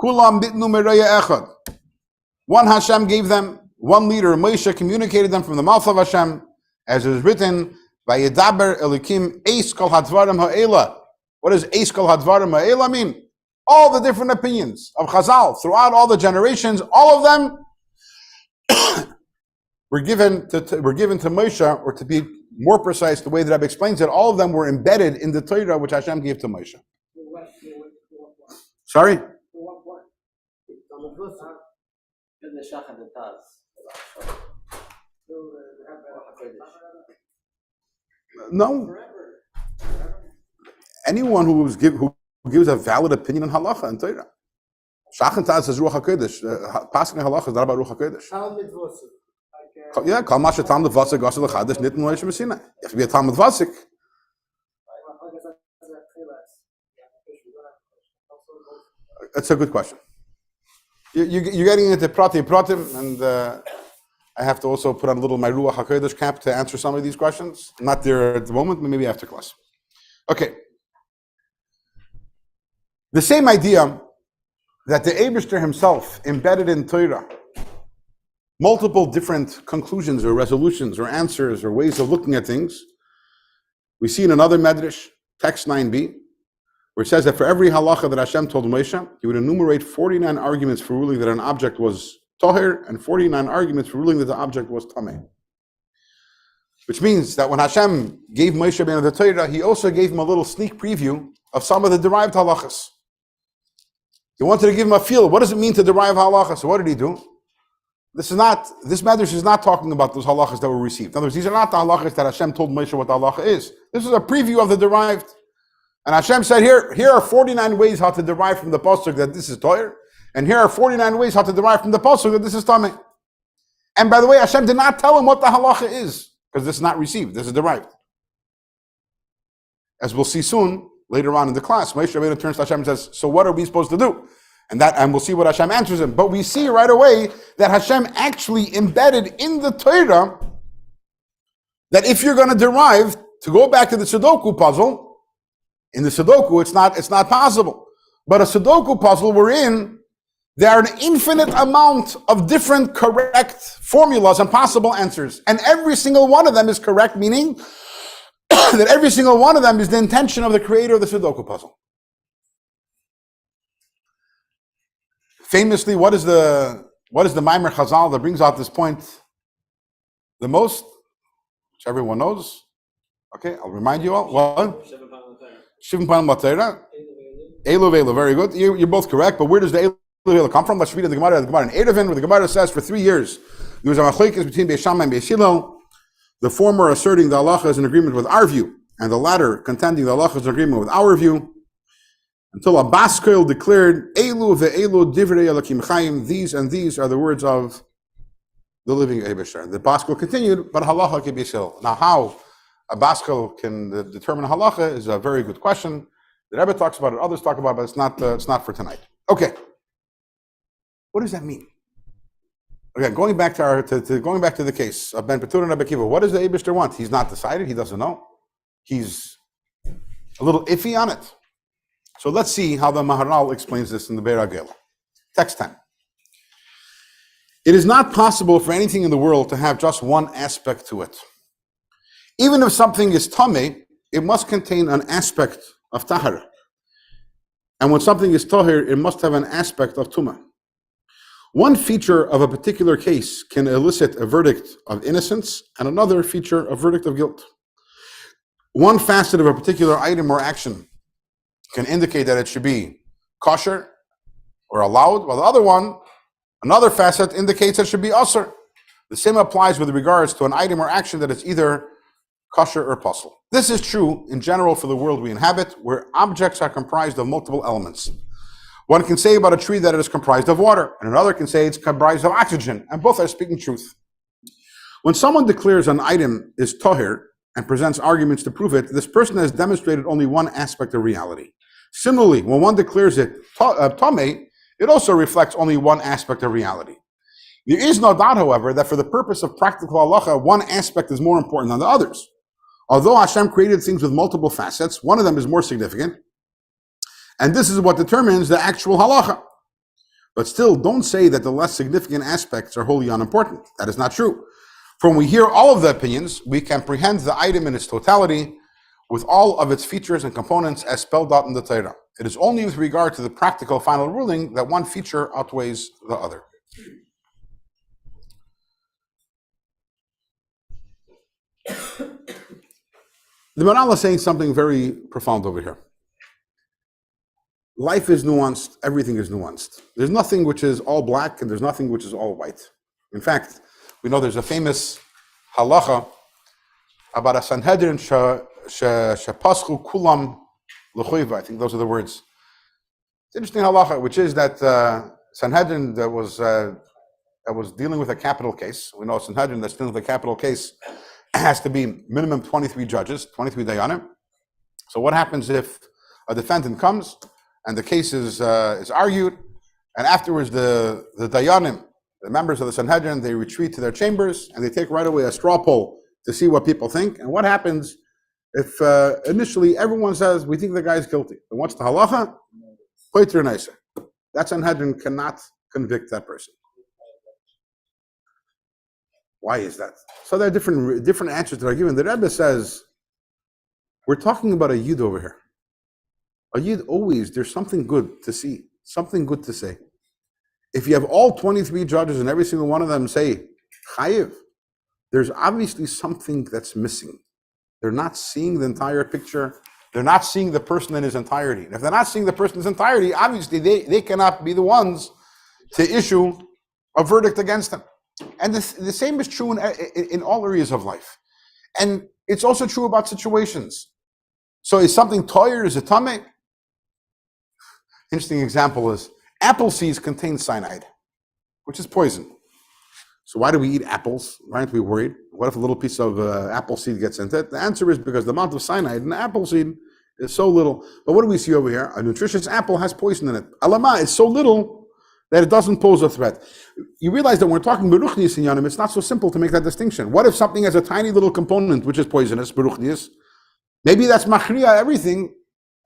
Kulam bitnu meraya echad. One Hashem gave them, one leader, Moshe, communicated them from the mouth of Hashem, as it is written, Vayedaber Elikim Eis Kol Hadvarim Ha'ela. What does Eis Kol Hadvarim Ha'ela mean? All the different opinions of Chazal throughout all the generations, all of them were given to Moshe, or to be more precise, the way that Rabbi explains it, all of them were embedded in the Torah which Hashem gave to Moshe. Sorry? No. Anyone who gives a valid opinion on halacha and Torah. Shach and Taz is Ruach HaKodesh. Passing halacha is not about Ruach HaKodesh. Yeah, Kol Masha Talmud Vasik Gosel Chadash Nitn Loish Messina. You have to be a Talmud Vasik. That's a good question. You're getting into pratim, and I have to also put on a little my Ruach HaKodesh cap to answer some of these questions. I'm not there at the moment, but maybe after class. Okay. The same idea that the Eibishter himself embedded in Torah multiple different conclusions or resolutions or answers or ways of looking at things. We see in another medrash, text 9b, where it says that for every halacha that Hashem told Moshe, he would enumerate 49 arguments for ruling that an object was toher and 49 arguments for ruling that the object was tameh. Which means that when Hashem gave Moshe Rabbeinu the Torah, he also gave him a little sneak preview of some of the derived halachas. He wanted to give him a feel. What does it mean to derive halacha? So what did he do? This medrash is not talking about those halachas that were received. In other words, these are not the halachas that Hashem told Moshe what the halacha is. This is a preview of the derived. And Hashem said, here are 49 ways how to derive from the pasuk that this is toyer, and here are 49 ways how to derive from the pasuk that this is tameh. And by the way, Hashem did not tell him what the halacha is, because this is not received, this is derived. As we'll see soon, later on in the class, Moshe Rabbeinu turns to Hashem and says, so what are we supposed to do? And we'll see what Hashem answers him. But we see right away that Hashem actually embedded in the Torah that if you're going to derive, to go back to the Sudoku puzzle, in the Sudoku it's not possible. But a Sudoku puzzle wherein there are an infinite amount of different correct formulas and possible answers. And every single one of them is correct, meaning that every single one of them is the intention of the creator of the Sudoku puzzle. Famously, what is the Maimer Chazal that brings out this point the most? Which everyone knows. Okay, I'll remind you all. What? Shivim Panim Latera. Elu Velu, very good. You're both correct, but where does the Elu Velu come from? Let's read in the Gemara in Erevin, where the Gemara says for 3 years there was a machlokes between Beis Shammai and Beis Hillel, the former asserting the halacha is in agreement with our view, and the latter contending the halacha is in agreement with our view, until a Baskel declared, Elu ve'elu divrei Elokim Chaim, these and these are the words of the living Eibishter. The Baskel continued, but halacha can be still. Now, how a Baskel can determine halacha is a very good question. The Rebbe talks about it, others talk about it, but it's not for tonight. Okay. What does that mean? Okay, going back to the case of Ben Petur and Rabbi Akiva, what does the Eibishter want? He's not decided, he doesn't know. He's a little iffy on it. So let's see how the Maharal explains this in the Be'er HaGela. Text 10. It is not possible for anything in the world to have just one aspect to it. Even if something is tameh, it must contain an aspect of tahara. And when something is tahir, it must have an aspect of tumah. One feature of a particular case can elicit a verdict of innocence, and another feature a verdict of guilt. One facet of a particular item or action can indicate that it should be kosher or allowed, while the other one, another facet, indicates that it should be asur. The same applies with regards to an item or action that is either kosher or pasul. This is true in general for the world we inhabit, where objects are comprised of multiple elements. One can say about a tree that it is comprised of water, and another can say it's comprised of oxygen, and both are speaking truth. When someone declares an item is tahir and presents arguments to prove it, this person has demonstrated only one aspect of reality. Similarly, when one declares it tameh, it also reflects only one aspect of reality. There is no doubt, however, that for the purpose of practical halacha, one aspect is more important than the others. Although Hashem created things with multiple facets, one of them is more significant, and this is what determines the actual halacha. But still, don't say that the less significant aspects are wholly unimportant. That is not true. For when we hear all of the opinions, we comprehend the item in its totality with all of its features and components as spelled out in the Torah. It is only with regard to the practical final ruling that one feature outweighs the other. The Maral is saying something very profound over here. Life is nuanced, everything is nuanced. There's nothing which is all black and there's nothing which is all white. In fact, we know there's a famous halacha about a Sanhedrin shepaschu kulam l'choiva. I think those are the words. It's an interesting halacha, which is that Sanhedrin that was dealing with a capital case. We know Sanhedrin that's dealing with a capital case has to be minimum 23 judges, 23 dayanim. So what happens if a defendant comes and the case is argued, and afterwards the dayanim, the members of the Sanhedrin, they retreat to their chambers and they take right away a straw poll to see what people think. And what happens if initially everyone says, we think the guy's guilty. And what's the halacha? Poiter neiser. That Sanhedrin cannot convict that person. Why is that? So there are different answers that are given. The Rebbe says, we're talking about a yid over here. A yid always, there's something good to see, something good to say. If you have all 23 judges and every single one of them say, chayiv, there's obviously something that's missing. They're not seeing the entire picture. They're not seeing the person in his entirety. And if they're not seeing the person's entirety, obviously they cannot be the ones to issue a verdict against them. And the same is true in all areas of life. And it's also true about situations. So is something toyer, is it tameh? Interesting example is apple seeds contain cyanide, which is poison. So why do we eat apples? Why aren't we worried? What if a little piece of apple seed gets into it? The answer is because the amount of cyanide in the apple seed is so little. But what do we see over here? A nutritious apple has poison in it. Alama is so little that it doesn't pose a threat. You realize that when we're talking beruchnius in Yanim, it's not so simple to make that distinction. What if something has a tiny little component which is poisonous, beruchnius? Maybe that's machriya everything,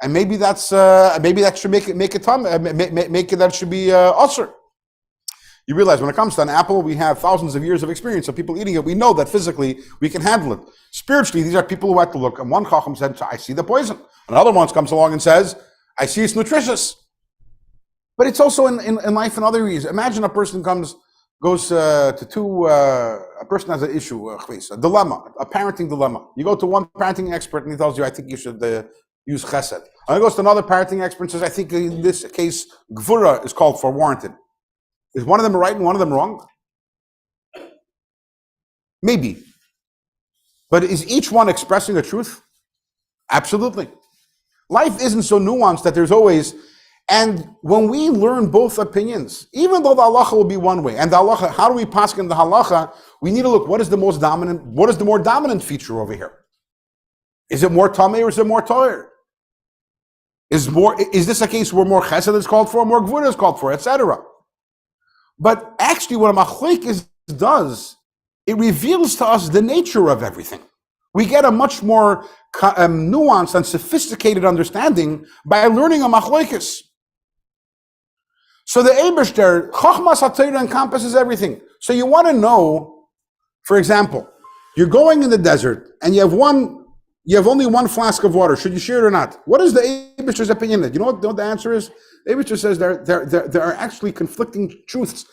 and maybe that should make it that should be usher. You realize when it comes to an apple, we have thousands of years of experience of people eating it. We know that physically we can handle it. Spiritually, these are people who have to look. And one chacham said, I see the poison. Another one comes along and says, I see it's nutritious. But it's also in life and other areas. Imagine a person goes to two, a person has an issue, a dilemma, a parenting dilemma. You go to one parenting expert and he tells you, I think you should use chesed. And he goes to another parenting expert and says, I think in this case, gvura is called for, warranted. Is one of them right and one of them wrong? Maybe. But is each one expressing a truth? Absolutely. Life isn't so nuanced that there's always, and when we learn both opinions, even though the halacha will be one way, and the halacha, how do we paskin the halacha? We need to look, what is the more dominant feature over here? Is it more tameh or is it more toyer? Is this a case where more chesed is called for, more gvura is called for, etc.? But actually what a machlokes does, it reveals to us the nature of everything. We get a much more nuanced and sophisticated understanding by learning a machlokes. So the Eibishter, Chochmas HaTorah encompasses everything. So you want to know, for example, you're going in the desert and you have only one flask of water. Should you share it or not? What is the Eibishter's opinion? You know what the answer is? The Eibishter says there are actually conflicting truths.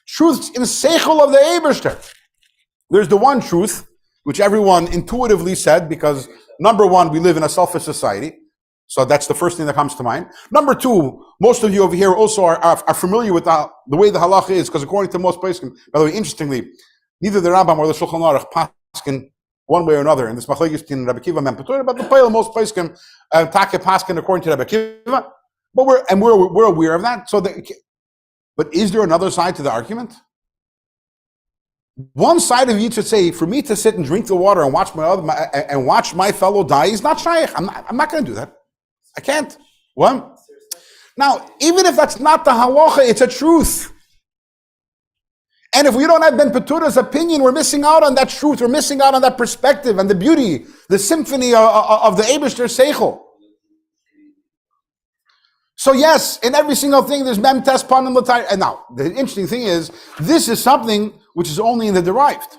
Truths in seichel of the Eibishter. There's the one truth, which everyone intuitively said, because number one, we live in a selfish society. So that's the first thing that comes to mind. Number two, most of you over here also are familiar with the way the halach is, because according to most poskim, by the way, interestingly, neither the Rambam or the Shulchan Aruch paskin one way or another. In this machlokes between Rabbi Kiva and Petur, but the Pale, most poskim take paskin according to Rabbi Kiva. But we're aware of that. But is there another side to the argument? One side of you should say, for me to sit and drink the water and watch my fellow die is not shaykh. I'm not going to do that. I can't. What? Now, even if that's not the halacha, it's a truth. And if we don't have Ben Petura's opinion, we're missing out on that truth. We're missing out on that perspective and the beauty, the symphony of the Eibishter Seichel. So yes, in every single thing, there's mem tes panim l'tayr. And now, the interesting thing is, this is something which is only in the derived.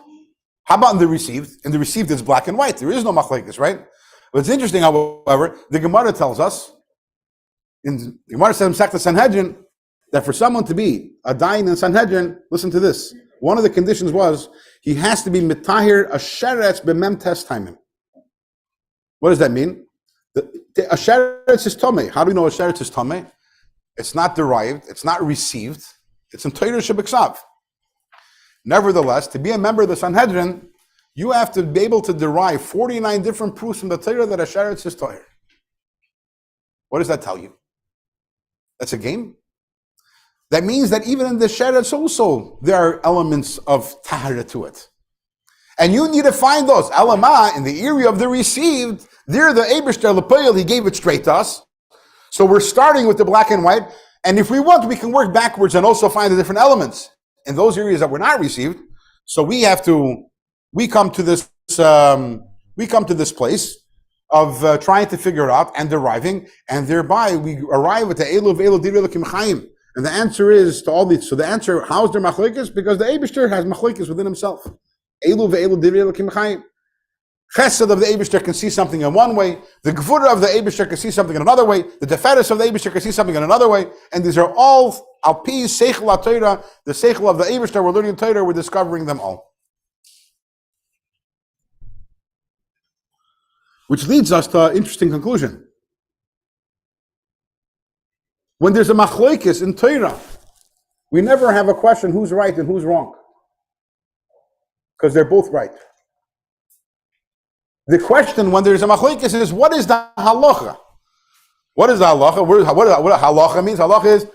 How about in the received? In the received, it's black and white. There is no machlekes, right? But it's interesting, however, the Gemara tells us, in the Gemara says in Masechta Sanhedrin, that for someone to be a dayan in Sanhedrin, listen to this. One of the conditions was he has to be mitahir asheretz b'mem tes timim. What does that mean? Asheretz is tomei. How do we know asheretz is tomei? It's not derived. It's not received. It's in Torah shebiksav. Nevertheless, to be a member of the Sanhedrin, you have to be able to derive 49 different proofs from the Torah that asheretz is tahir. What does that tell you? That's a game? That means that even in the sheretz also, there are elements of tahara to it. And you need to find those. Elama, in the area of the received, there the Eibishter L'Poyel, he gave it straight to us. So we're starting with the black and white. And if we want, we can work backwards and also find the different elements in those areas that were not received. So we come to this place of trying to figure it out and deriving, and thereby we arrive at the Elu V'Elu Direi L'Kim Chaim. And the answer is to all these. So the answer, how is there machlekes? Because the Eibishter has machlekes within himself. Elu V'Elu Direi L'Kim Chaim. Chesed of the Eibishter can see something in one way. The Gvura of the Eibishter can see something in another way. The Teferes of the Eibishter can see something in another way. And these are all Alpi Seichel HaTorah, the Seichel of the Eibishter. We're learning Torah. We're discovering them all. Which leads us to an interesting conclusion. When there's a machlokes in Torah, we never have a question who's right and who's wrong. Because they're both right. The question when there's a machlokes is, what is the halacha? What is the halacha? What halacha means? Halacha is,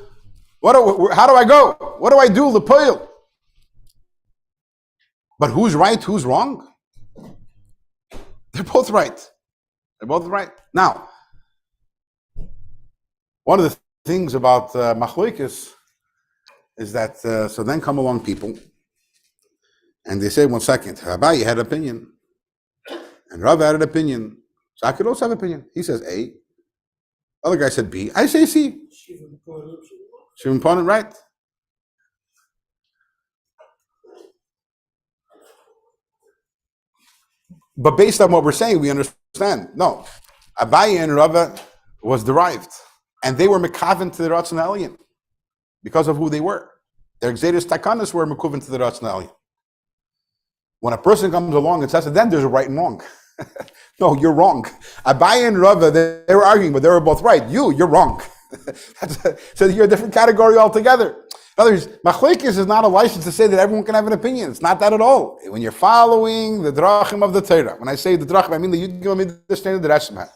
how do I go? What do I do? L'poil. But who's right, who's wrong? They're both right. They're both right. Now, one of the things about machlokes is that, so then come along people, and they say, 1 second, Rabbi had an opinion, and Rav had an opinion, so I could also have an opinion. He says A, other guy said B, I say C. Shimon Ponim, right? But based on what we're saying, we understand. No, Abaye and Rava was derived, and they were mekaven to the Ratzon Elyon because of who they were. Their Xeris Takanas were mekuven to the Ratzon Elyon. When a person comes along and says it, then there's a right and wrong. No, you're wrong. Abaye and Rava, they were arguing, but they were both right. You're wrong. So you're a different category altogether. In other words, machlokes is not a license to say that everyone can have an opinion. It's not that at all. When you're following the drachim of the Torah, when I say the drachim, I mean the Yudgim Midrashim the Reshma,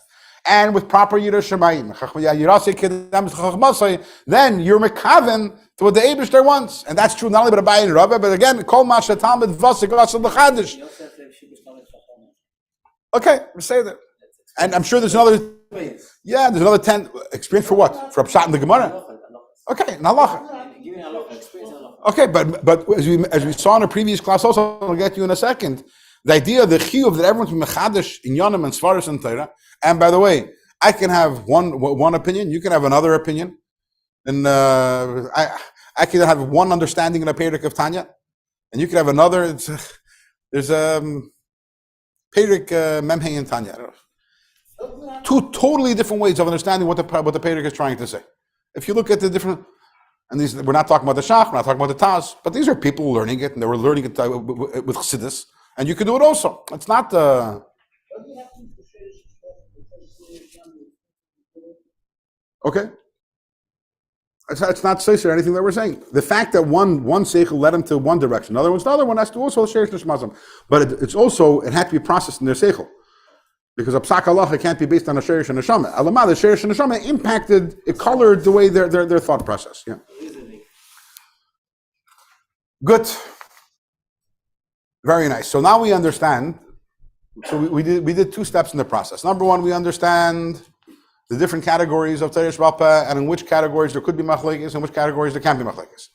and with proper Yiras Shemayim, then you're mekaven to what the Eibishter wants, and that's true not only about Abaye and Rava, but again, Kol Masha Talmud Vasik Vasik L'Chadish. Okay, we say that, and I'm sure there's another. Yeah, there's another 10 experience for what? For Pshat in the Gemara. Okay, in halacha. Okay, but as we saw in a previous class, also I'll get you in a second. The idea, the chiyuv that everyone's mechadish in Yonim and Svaris and Torah. And by the way, I can have one opinion, you can have another opinion, and I can have one understanding in a Perek of Tanya, and you can have another. There's a Perek Memhei in Tanya. Two totally different ways of understanding what the Perek is trying to say. If you look at the different, and these, we're not talking about the Shach, we're not talking about the Taz, but these are people learning it, and they were learning it with Chassidus, and you can do it also. It's not. Okay. It's not Seisher or anything that we're saying. The fact that one Seichel led him to one direction, the other one has to also share Nishmazim, but it had to be processed in their Seichel. Because a psak halacha can't be based on a sherish and a neshama. Alama, the sherish and neshama impacted, it colored the way their thought process. Yeah. Good. Very nice. So now we understand. So we did 2 steps in the process. Number 1, we understand the different categories of Torah Shbaal, and in which categories there could be machlokes, and in which categories there can't be machlokes.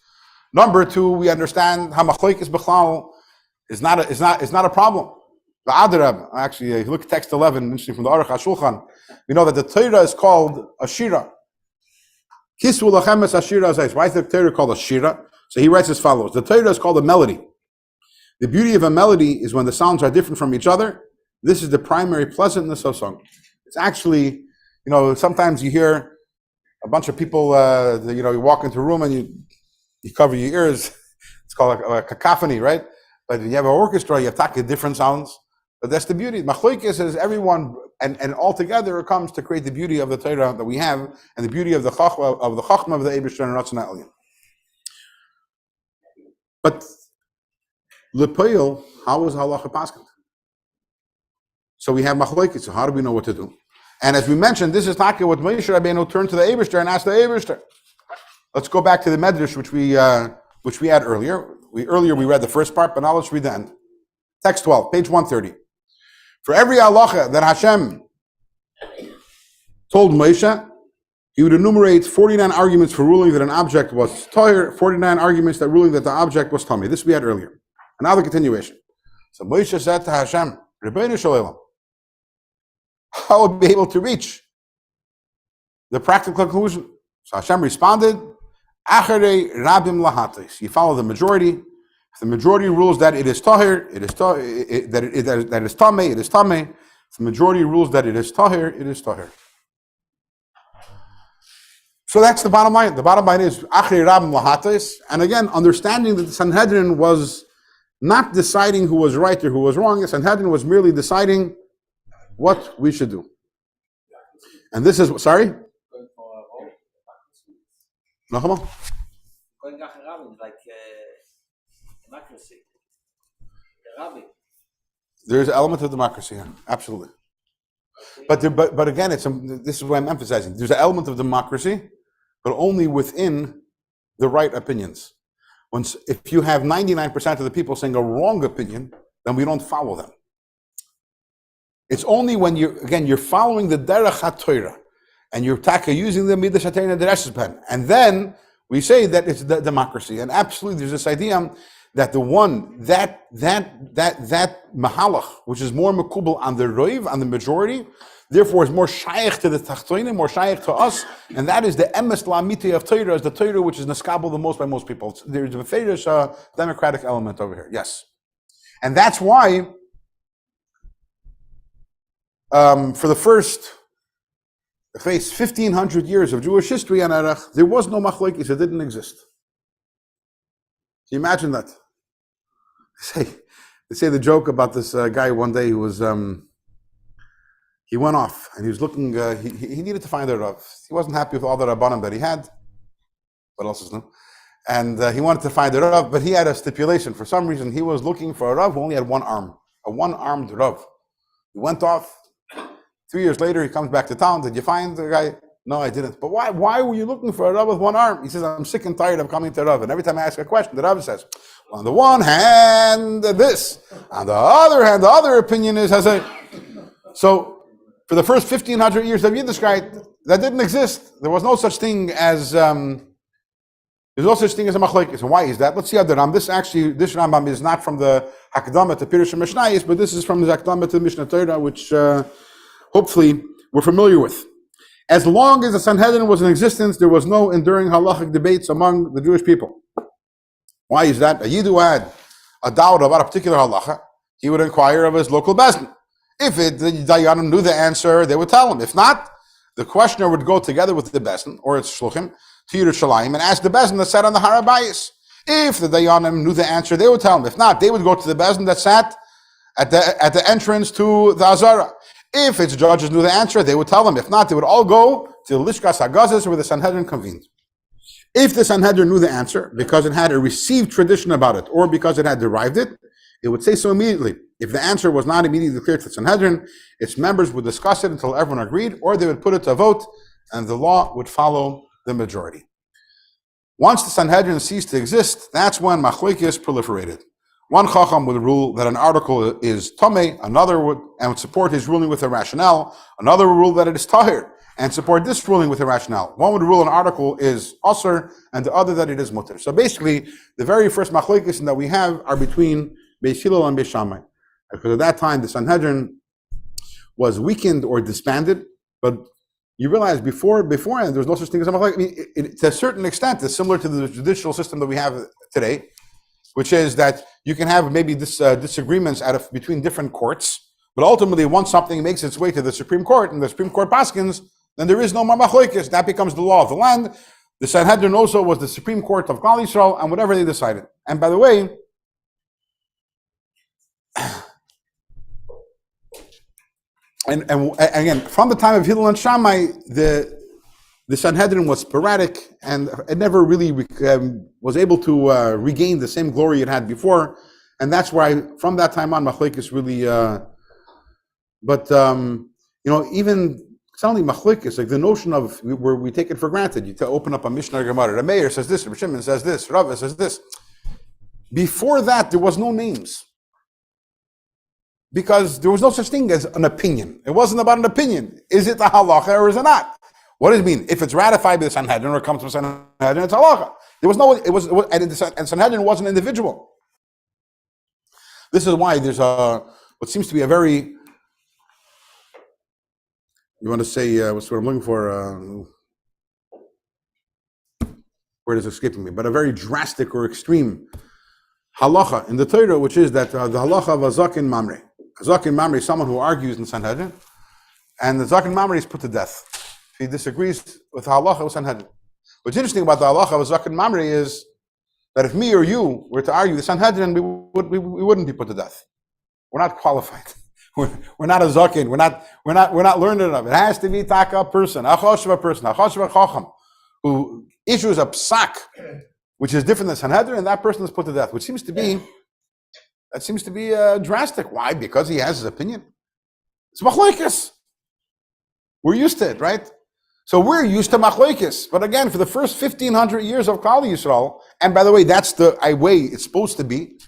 Number 2, we understand how machlokes b'chlal is not a problem. The Adarab, actually, if you look at text 11, interesting from the Aruch HaShulchan, we know that the Torah is called a Shira. Kisvu lachemes Ashira Zayis. Why is the Torah called a Shira? So he writes as follows: the Torah is called a melody. The beauty of a melody is when the sounds are different from each other. This is the primary pleasantness of song. It's actually, sometimes you hear a bunch of people, you walk into a room and you cover your ears. It's called a cacophony, right? But when you have an orchestra, you have different sounds. But that's the beauty. Machlokes is everyone, and all together it comes to create the beauty of the Torah that we have, and the beauty of the Chachma of the Eibishter and Ratzon Elyon. But Lepoil, how is halacha paskent? So we have machlokes. So how do we know what to do? And as we mentioned, this is talking what Moshe Rabbeinu turned to the Eibishter and asked the Eibishter. Let's go back to the Medrash which we had earlier. Earlier we read the first part, but now let's read the end. Text 12, page 130. For every halacha that Hashem told Moshe, he would enumerate 49 arguments for ruling that an object was tahir, 49 arguments that ruling that the object was tamei. This we had earlier. Another continuation. So Moshe said to Hashem, Rebbeinu Shalom, how will be able to reach the practical conclusion? So Hashem responded, Acharei Rabim Lahatis. You follow the majority. If the majority rules that it is tahir, it is tahir, that it is tamei, it is tamei. If the majority rules that it is tahir, it is tahir. So that's the bottom line. The bottom line is Acharei Rabim Lahatis. And again, understanding that the Sanhedrin was not deciding who was right or who was wrong. The Sanhedrin was merely deciding what we should do. And this is, sorry? No, come on. Going around like democracy. The Rabbi. There's an element of democracy here, absolutely. But again, this is what I'm emphasizing. There's an element of democracy, but only within the right opinions. If you have 99% of the people saying a wrong opinion, then we don't follow them. It's only when you're following the derech HaTorah, and you're using the midas hatayna dereshes pen, and then we say that it's the democracy. And absolutely, there's this idea that the one that mahalach, which is more makubal on the roiv, on the majority, therefore is more shaykh to the tachtoinim, more shaykh to us, and that is the emes la'amiti of Torah, is the Torah which is neskabel the most by most people. There's a feidish democratic element over here, yes. And that's why, for the first 1,500 years of Jewish history and Erech, there was no machlokes, it didn't exist. Can you imagine that? They say the joke about this guy one day who was, he went off and he was looking, he needed to find a Rav. He wasn't happy with all the Rabbanim that he had. What else is new? And he wanted to find a Rav, but he had a stipulation. For some reason, he was looking for a Rav who only had one arm, a one-armed Rav. He went off. 3 years later, he comes back to town. Did you find the guy? No, I didn't. But why were you looking for a Rav with one arm? He says, I'm sick and tired of coming to Rav. And every time I ask a question, the Rav says, well, on the one hand, this. On the other hand, the other opinion is, so for the first 1,500 years of Yiddishkeit, that didn't exist. There was no such thing as a machlokes. And why is that? Let's see how the Ram. This Rambam is not from the Hakdama to Pirush Mishnayos, but this is from the Hakdama to Mishnah Torah, which hopefully we're familiar with. As long as the Sanhedrin was in existence, there was no enduring halachic debates among the Jewish people. Why is that? A Yiddu had a doubt about a particular halacha, he would inquire of his local bezdin. If the Dayanim knew the answer, they would tell him. If not, the questioner would go together with the bezdin or its shluchim to Yerushalayim and ask the bezdin that sat on the Har HaBayis. If the Dayanim knew the answer, they would tell him. If not, they would go to the bezdin that sat at the entrance to the Azara. If its judges knew the answer, they would tell them. If not, they would all go to the Lishkas HaGazes where the Sanhedrin convened. If the Sanhedrin knew the answer, because it had a received tradition about it, or because it had derived it, it would say so immediately. If the answer was not immediately declared to the Sanhedrin, its members would discuss it until everyone agreed, or they would put it to a vote, and the law would follow the majority. Once the Sanhedrin ceased to exist, that's when machlokes proliferated. One chacham would rule that an article is tamei, another would support his ruling with a rationale, another would rule that it is tahir, and support this ruling with a rationale. One would rule an article is asr, and the other that it is mutter. So basically, the very first machlokes that we have are between Beis Hillel and Beis Shammai. Because at that time, the Sanhedrin was weakened or disbanded, but you realize beforehand, there was no such thing as a machlokes. To a certain extent, it's similar to the judicial system that we have today. which is that you can have maybe disagreements between different courts, but ultimately once something makes its way to the Supreme Court and the Supreme Court paskins, then there is no more machlokes. That becomes the law of the land. The Sanhedrin also was the Supreme Court of Klal Yisrael, and whatever they decided. And by the way, and again, from the time of Hillel and Shammai, the Sanhedrin was sporadic, and it never really was able to regain the same glory it had before, and that's why from that time on, machlokes really. Even suddenly machlokes, like the notion of where we take it for granted. You open up a Mishnah or Gemara. The Meir says this, Rabbi Shimon says this, Rava says this. Before that, there was no names. Because there was no such thing as an opinion. It wasn't about an opinion. Is it a halacha or is it not? What does it mean? If it's ratified by the Sanhedrin or comes from Sanhedrin, it's halacha. There was no, and Sanhedrin was an individual. This is why there's what seems to be a very, you want to say, what's what I'm looking for, word is escaping me, but a very drastic or extreme halacha in the Torah, which is that the halacha of a zaken mamre. A zaken mamre is someone who argues in Sanhedrin, and the zaken mamre is put to death if he disagrees with the halacha of Sanhedrin. What's interesting about the halacha of a zaken mamre is that if me or you were to argue the Sanhedrin, we wouldn't be put to death. We're not qualified. We're not a zaken. We're not learned enough. It has to be a person, a chacham, who issues a psak, which is different than Sanhedrin, and that person is put to death, which seems to be drastic. Why? Because he has his opinion. It's machlokes. We're used to it, right? So we're used to machlokes. But again, for the first 1,500 years of Klal Yisrael, and by the way, that's the way it's supposed to be.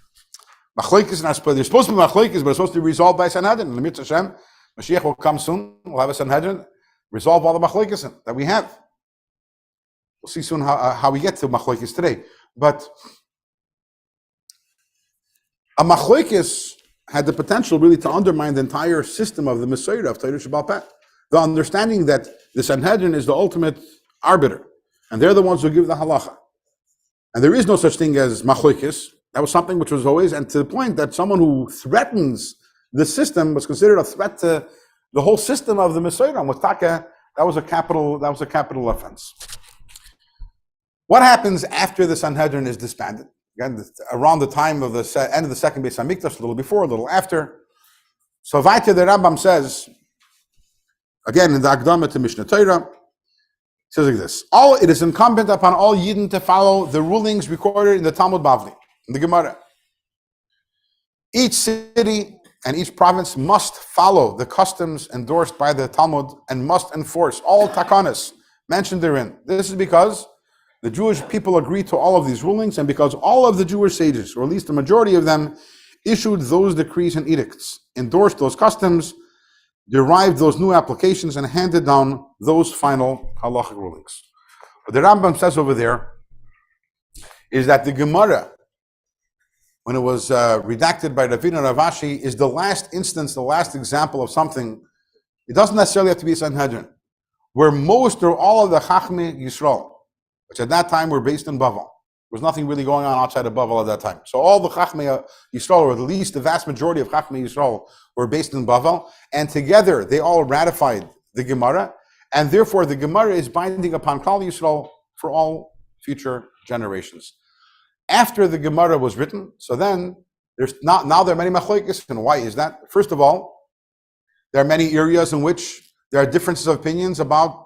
Machlokes are not supposed. They're supposed to be machlokes, but it's supposed to be resolved by Sanhedrin. In the Mitzvah Hashem, Mashiach will come soon. We'll have a Sanhedrin resolve all the machlokes that we have. We'll see soon how we get to machlokes today. But a machlokes had the potential really to undermine the entire system of the Messiah of Torah Shbaal Peh. The understanding that the Sanhedrin is the ultimate arbiter, and they're the ones who give the halacha. And there is no such thing as machlokes. That was something which was always, and to the point that someone who threatens the system was considered a threat to the whole system of the Messiah. That was a capital offense. What happens after the Sanhedrin is disbanded? Again, around the time of the end of the second Beis Hamikdash, a little before, a little after. So Vaita the Rambam says, again in the Akdama to Mishnah Torah, says like this: it is incumbent upon all Yidden to follow the rulings recorded in the Talmud Bavli, in the Gemara. Each city and each province must follow the customs endorsed by the Talmud and must enforce all takanas mentioned therein. This is because the Jewish people agreed to all of these rulings, and because all of the Jewish sages, or at least the majority of them, issued those decrees and edicts, endorsed those customs, derived those new applications, and handed down those final halachic rulings. What the Rambam says over there is that the Gemara, when it was redacted by Ravina Ravashi, is the last instance, the last example of something. It doesn't necessarily have to be Sanhedrin, where most or all of the Chachmei Yisrael, which at that time were based in Bavel. There was nothing really going on outside of Bavel at that time. So all the Chachmei Yisrael, or at least the vast majority of Chachmei Yisrael, were based in Bavel, and together they all ratified the Gemara, and therefore the Gemara is binding upon Klal Yisrael for all future generations. After the Gemara was written, so then now there are many machlokes, and why is that? First of all, there are many areas in which there are differences of opinions about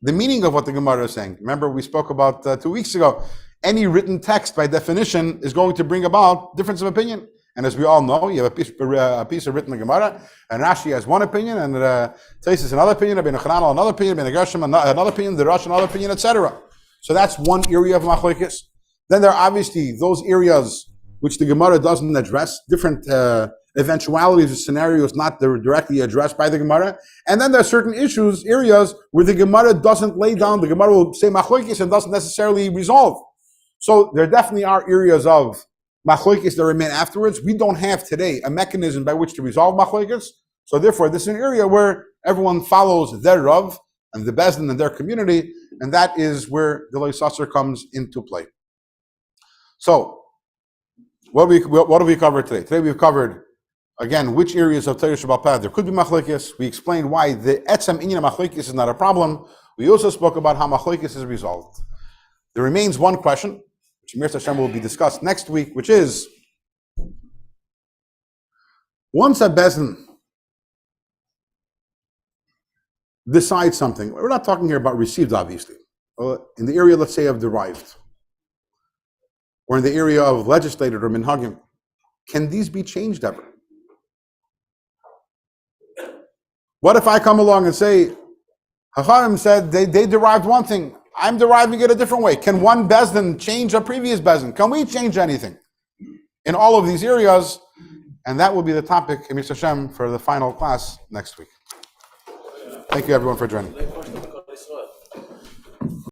the meaning of what the Gemara is saying. Remember, we spoke about 2 weeks ago. Any written text, by definition, is going to bring about difference of opinion. And as we all know, you have a piece of written Gemara, and Rashi has one opinion, and Taisus another opinion, Rabbi Yochanan another opinion, Rabbi Gershom another opinion, the Rosh another opinion, etc. So that's one area of machlokes. Then there are obviously those areas which the Gemara doesn't address, different eventualities or scenarios not directly addressed by the Gemara. And then there are certain areas where the Gemara doesn't lay down, the Gemara will say machlokes and doesn't necessarily resolve. So there definitely are areas of machlokes that remain afterwards. We don't have today a mechanism by which to resolve machlokes. So therefore, this is an area where everyone follows their Rav and the Bezdin and their community, and that is where the Lo Yisasser comes into play. So, What have we covered today? Today we've covered, again, which areas of Torah Shbaal Peh there could be machlokes. We explained why the etzem inyan machlokes is not a problem. We also spoke about how machlokes is resolved. There remains one question, which Mir Hashem will be discussed next week, which is, once a bezin decides something, we're not talking here about received, obviously. In the area, let's say, of derived, or in the area of legislated or minhagim, can these be changed ever? What if I come along and say, Chachamim said they derived one thing, I'm deriving it a different way. Can one bezdin change a previous bezdin? Can we change anything in all of these areas? And that will be the topic, Emir Hashem, for the final class next week. Thank you, everyone, for joining.